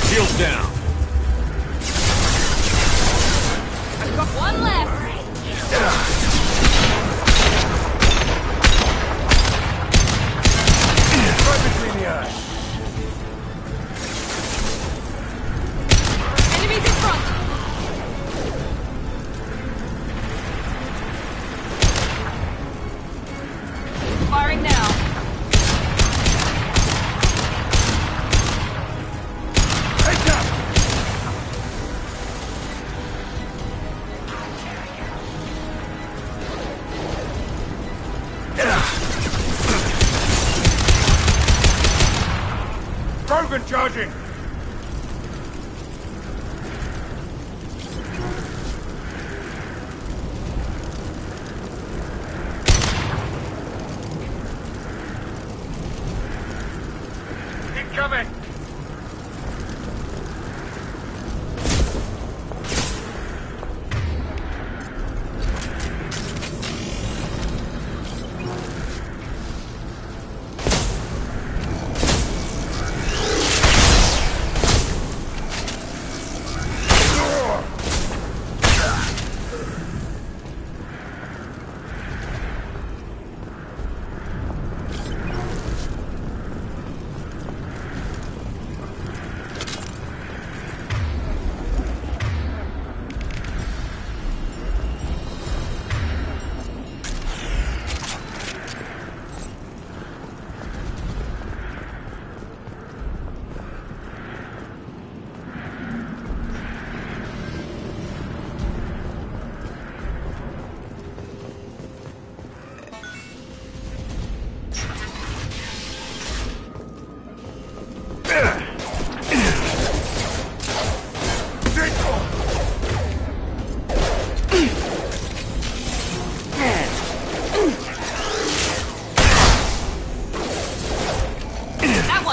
Shields down. I've got one left. Right between the eyes. Enemies in front. Firing now. Krogan charging! Incoming!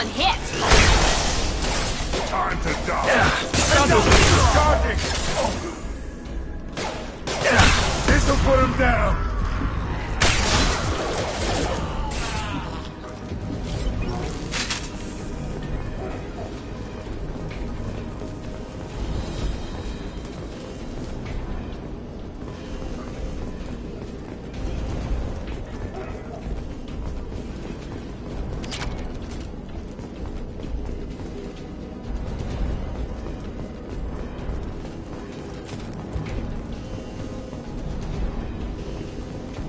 one hit! Time to die! Charging! This'll put him down!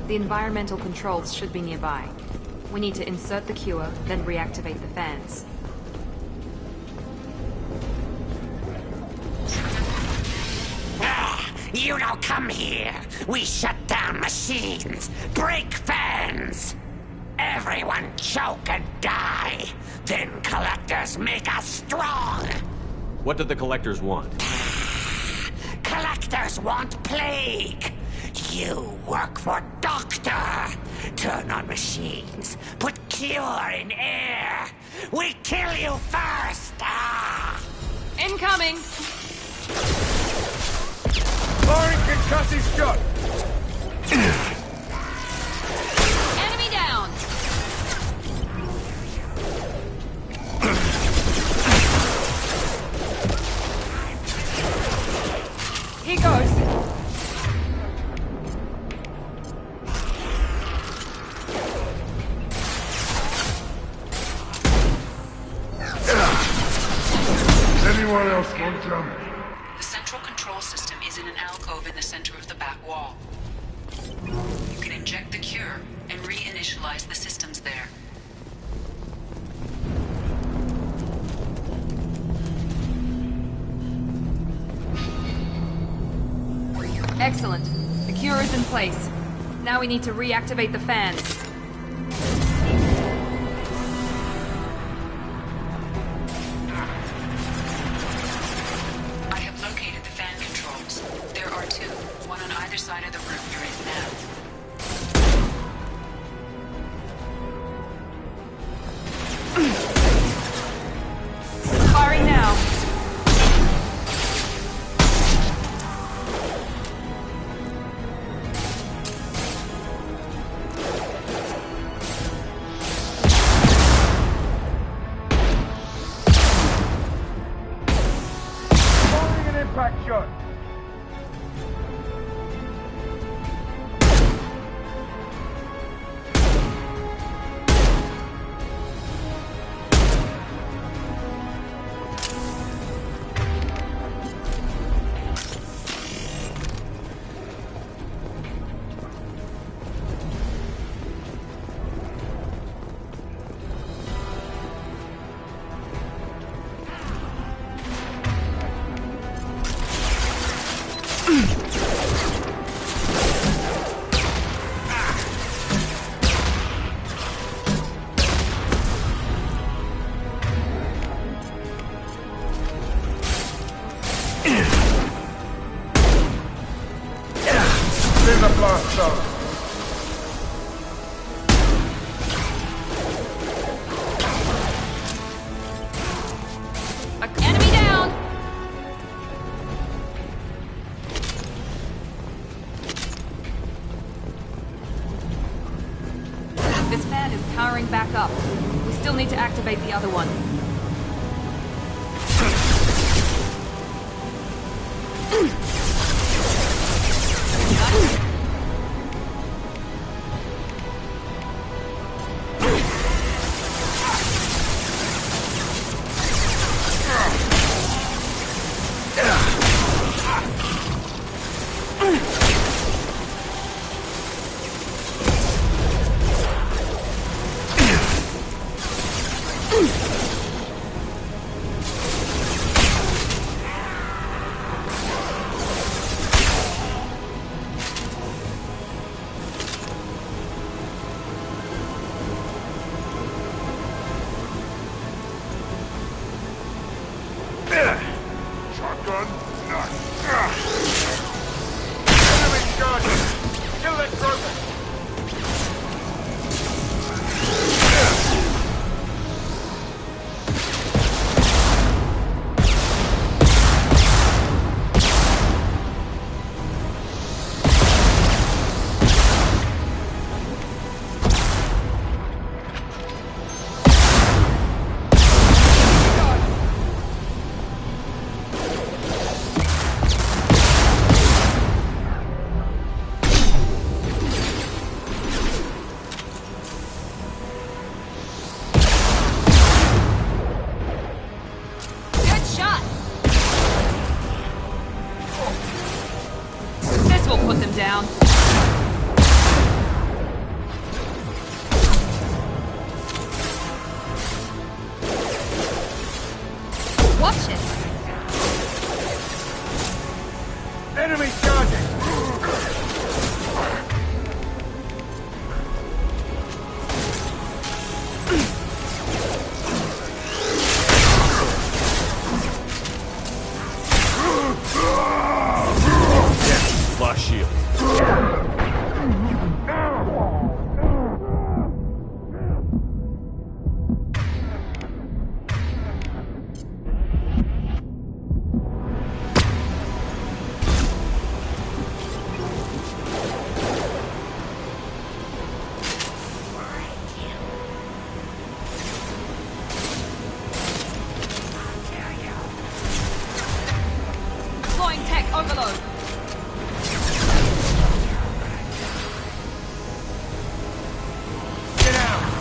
The environmental controls should be nearby. We need to insert the cure, then reactivate the fans. You don't come here. We shut down machines, break fans. Everyone choke and die. Then collectors make us strong. What did the collectors want? Collectors want plague. You work for Doctor. Turn on machines. Put cure in air. We kill you first. Incoming. Firing concussive shot. Enemy down. Here goes. Anyone else want to jump? The central control system is in an alcove in the center of the back wall. You can inject the cure and reinitialize the systems there. Excellent. The cure is in place. Now we need to reactivate the fans. I have located the fan controls. There are two, one on either side of the room you're in now. Firing now. Firing an impact shot. Clear the blast zone. Enemy down! This fan is powering back up. We still need to activate the other one.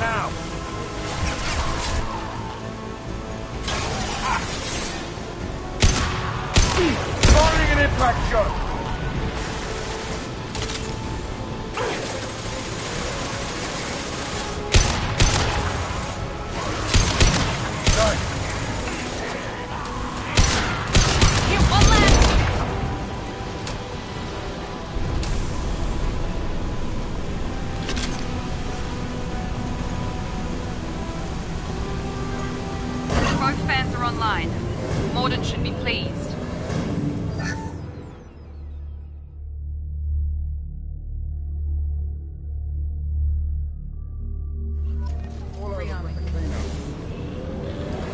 Now! Firing an impact shot! Both fans are online. Morden should be pleased.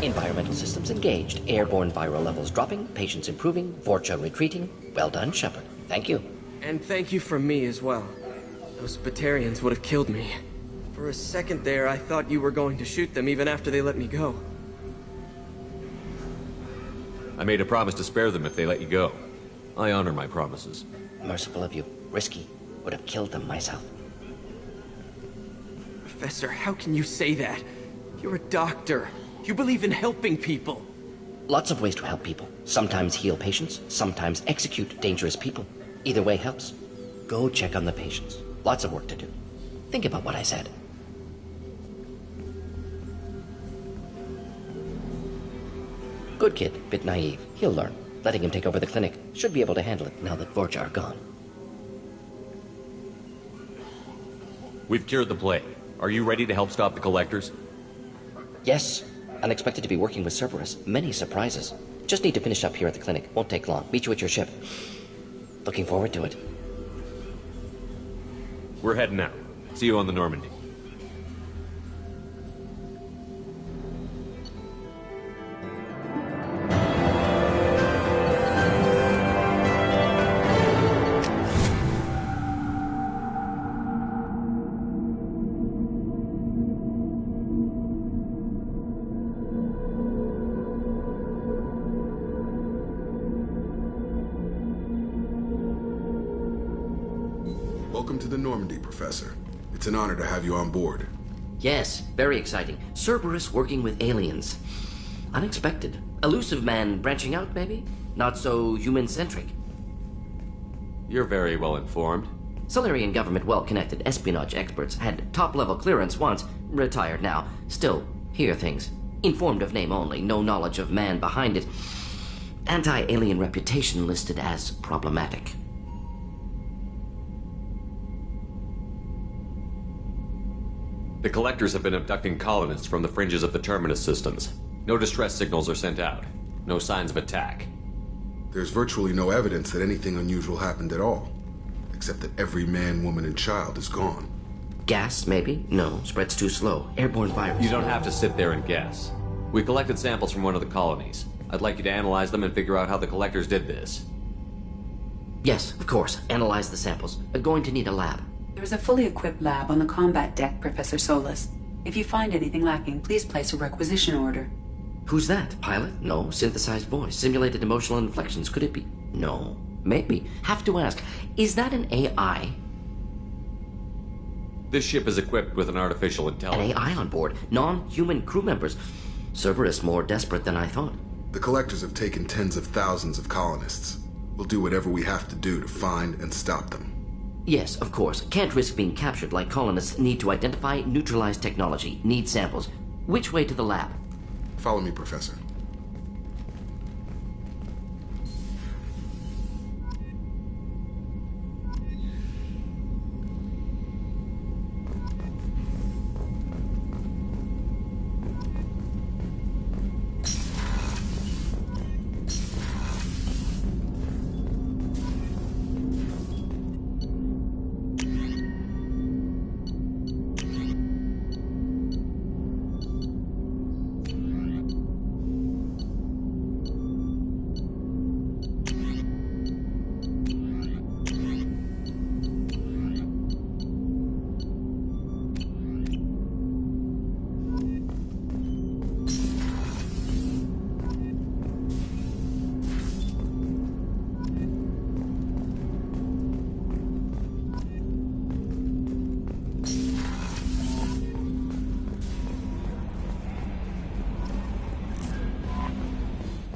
Environmental systems engaged. Airborne viral levels dropping. Patients improving. Vorcha retreating. Well done, Shepard. Thank you. And thank you from me as well. Those Batarians would have killed me. For a second there, I thought you were going to shoot them even after they let me go. I made a promise to spare them if they let you go. I honor my promises. Merciful of you. Risky. Would have killed them myself. Professor, how can you say that? You're a doctor. You believe in helping people. Lots of ways to help people. Sometimes heal patients, sometimes execute dangerous people. Either way helps. Go check on the patients. Lots of work to do. Think about what I said. Good kid, bit naive. He'll learn. Letting him take over the clinic. Should be able to handle it now that Vorcha are gone. We've cured the plague. Are you ready to help stop the collectors? Yes. Unexpected to be working with Cerberus. Many surprises. Just need to finish up here at the clinic. Won't take long. Meet you at your ship. Looking forward to it. We're heading out. See you on the Normandy. Welcome to the Normandy, Professor. It's an honor to have you on board. Yes, very exciting. Cerberus working with aliens. Unexpected. Elusive man branching out, maybe? Not so human-centric. You're very well informed. Solarian government well-connected espionage experts had top-level clearance once, retired now. Still, hear things. Informed of name only, no knowledge of man behind it. Anti-alien reputation listed as problematic. The collectors have been abducting colonists from the fringes of the terminus systems. No distress signals are sent out. No signs of attack. There's virtually no evidence that anything unusual happened at all. Except that every man, woman, and child is gone. Gas, maybe? No, spreads too slow. Airborne virus. You don't have to sit there and guess. We collected samples from one of the colonies. I'd like you to analyze them and figure out how the collectors did this. Yes, of course. Analyze the samples. Going to need a lab. There's a fully equipped lab on the combat deck, Professor Solis. If you find anything lacking, please place a requisition order. Who's that? Pilot? No. Synthesized voice. Simulated emotional inflections. Could it be? No. Maybe. Have to ask. Is that an AI? This ship is equipped with an artificial intelligence. An AI on board. Non-human crew members. Cerberus more desperate than I thought. The collectors have taken tens of thousands of colonists. We'll do whatever we have to do to find and stop them. Yes, of course. Can't risk being captured like colonists need to identify, neutralize technology, need samples. Which way to the lab? Follow me, Professor.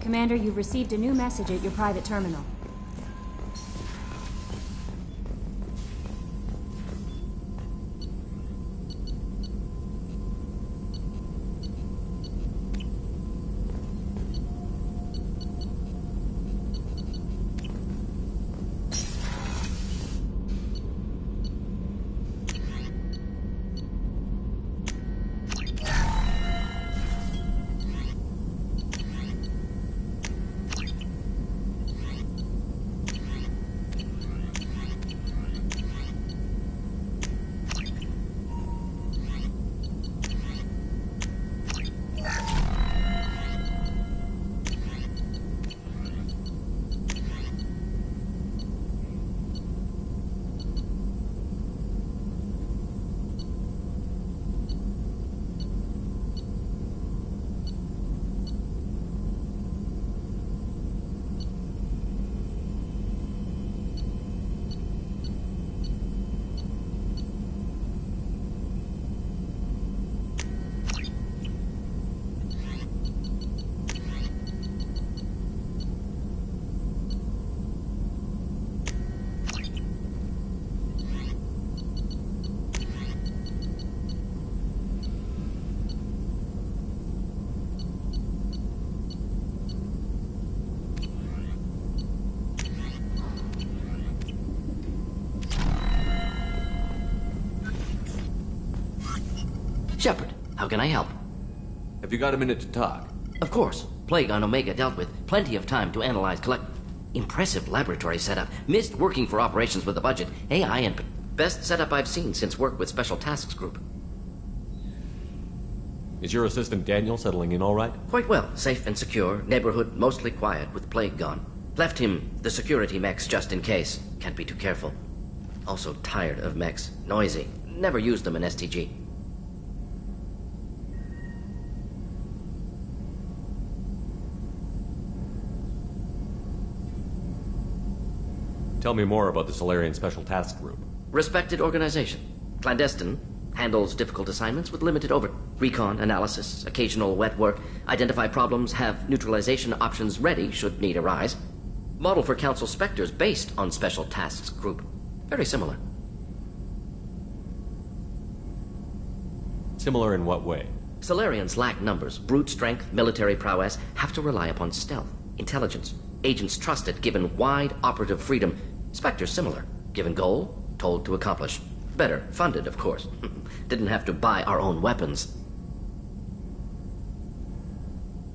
Commander, you've received a new message at your private terminal. Shepard, how can I help? Have you got a minute to talk? Of course. Plague on Omega dealt with. Plenty of time to analyze, collect... Impressive laboratory setup. Missed working for operations with a budget. AI and... Best setup I've seen since work with Special Tasks Group. Is your assistant Daniel settling in all right? Quite well. Safe and secure. Neighborhood mostly quiet with Plague gone. Left him the security mechs just in case. Can't be too careful. Also tired of mechs. Noisy. Never used them in STG. Tell me more about the Solarian Special Task Group. Respected organization. Clandestine. Handles difficult assignments with limited recon, analysis, occasional wet work, identify problems, have neutralization options ready should need arise. Model for Council Spectres based on Special Tasks Group. Very similar. Similar in what way? Solarians lack numbers, brute strength, military prowess, have to rely upon stealth, intelligence. Agents trusted, given wide operative freedom. Spectres similar. Given goal, told to accomplish. Better, funded, of course. Didn't have to buy our own weapons.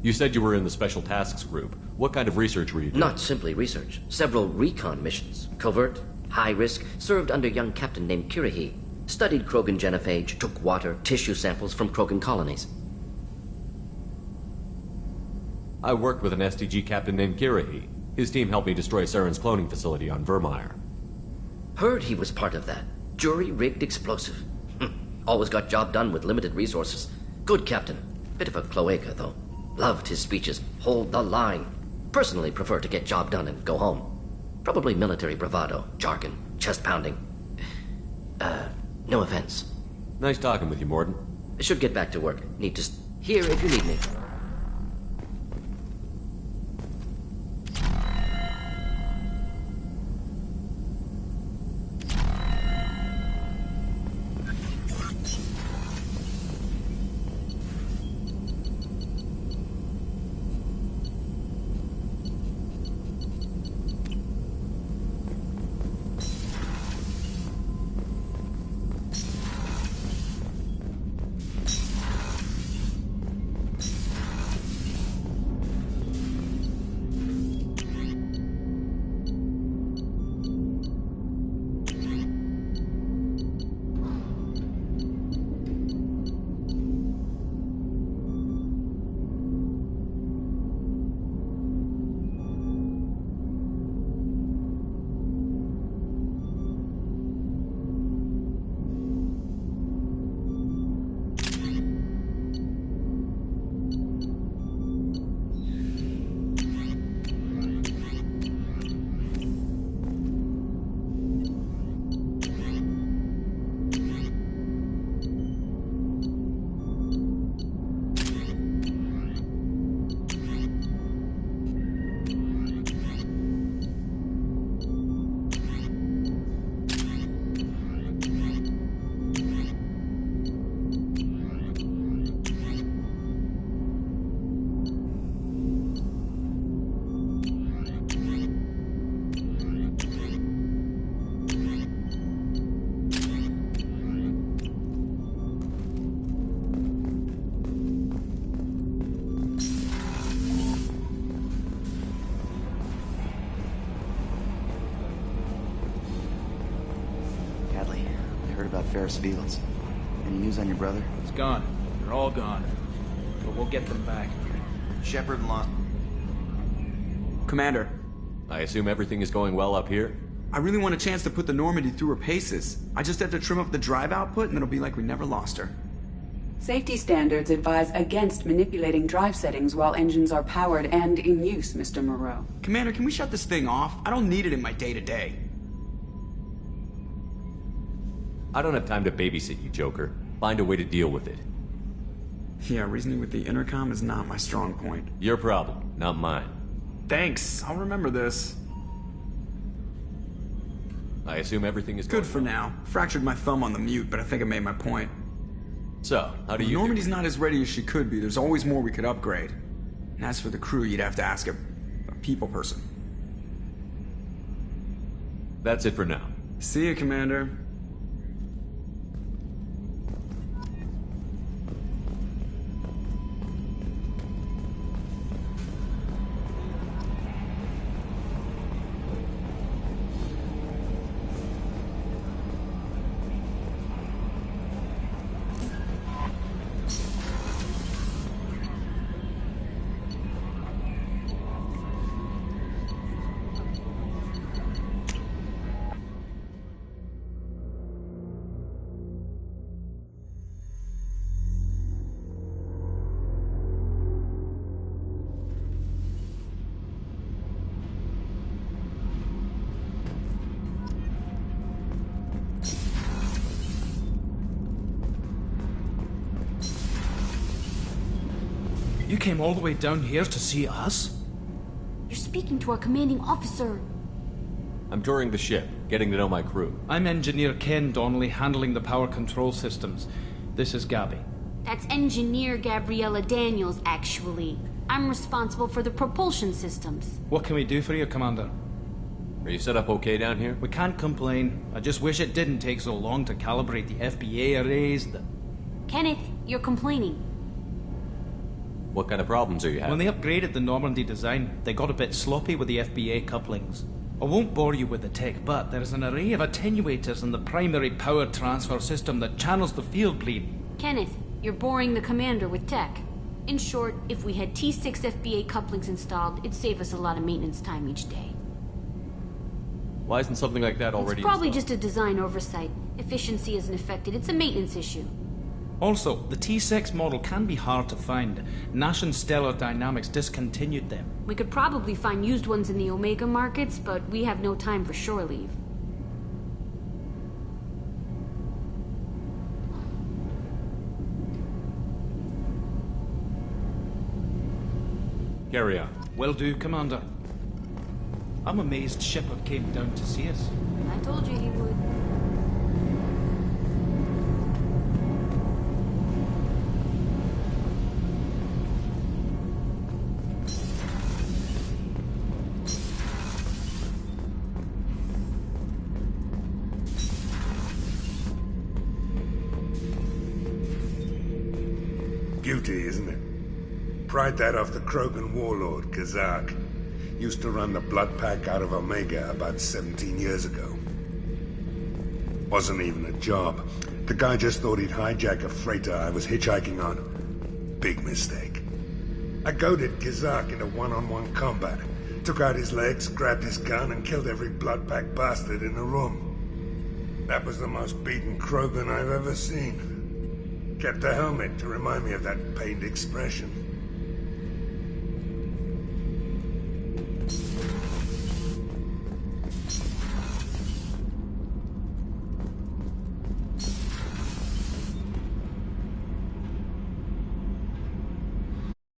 You said you were in the Special Tasks Group. What kind of research were you doing? Not simply research. Several recon missions. Covert, high risk, served under a young captain named Kirihi. Studied Krogan genophage, took water, tissue samples from Krogan colonies. I worked with an STG captain named Kirihi. His team helped me destroy Saren's cloning facility on Vermeer. Heard he was part of that. Jury-rigged explosive. Always got job done with limited resources. Good captain. Bit of a cloaca, though. Loved his speeches. Hold the line. Personally prefer to get job done and go home. Probably military bravado, jargon, chest pounding. No offense. Nice talking with you, Morden. Should get back to work. Need to... Here if you need me. Ferris Fields. Any news on your brother? It's gone. They're all gone. But we'll get them back. Shepard lost... Commander. I assume everything is going well up here? I really want a chance to put the Normandy through her paces. I just have to trim up the drive output and it'll be like we never lost her. Safety standards advise against manipulating drive settings while engines are powered and in use, Mr. Moreau. Commander, can we shut this thing off? I don't need it in my day-to-day. I don't have time to babysit you, Joker. Find a way to deal with it. Yeah, reasoning with the intercom is not my strong point. Your problem, not mine. Thanks, I'll remember this. I assume everything is good for now. Fractured my thumb on the mute, but I think I made my point. So, how do you... Normandy's not as ready as she could be. There's always more we could upgrade. And as for the crew, you'd have to ask a people person. That's it for now. See you, Commander. You came all the way down here to see us? You're speaking to our commanding officer. I'm touring the ship, getting to know my crew. I'm Engineer Ken Donnelly, handling the power control systems. This is Gabby. That's Engineer Gabriella Daniels, actually. I'm responsible for the propulsion systems. What can we do for you, Commander? Are you set up okay down here? We can't complain. I just wish it didn't take so long to calibrate the FBA arrays. Kenneth, you're complaining. What kind of problems are you having? When they upgraded the Normandy design, they got a bit sloppy with the FBA couplings. I won't bore you with the tech, but there's an array of attenuators in the primary power transfer system that channels the field bleed. Kenneth, you're boring the commander with tech. In short, if we had T6 FBA couplings installed, it'd save us a lot of maintenance time each day. Why isn't something like that already It's probably installed? just a design oversight. Efficiency isn't affected, it's a maintenance issue. Also, the T6 model can be hard to find. Nash and Stellar Dynamics discontinued them. We could probably find used ones in the Omega markets, but we have no time for shore leave. Carry on. Will do, Commander. I'm amazed Shepard came down to see us. I told you he would. Beauty, isn't it? Pried that off the Krogan warlord, Kazak. Used to run the blood pack out of Omega about 17 years ago. Wasn't even a job. The guy just thought he'd hijack a freighter I was hitchhiking on. Big mistake. I goaded Kazak into one-on-one combat. Took out his legs, grabbed his gun, and killed every blood pack bastard in the room. That was the most beaten Krogan I've ever seen. Kept a helmet to remind me of that pained expression.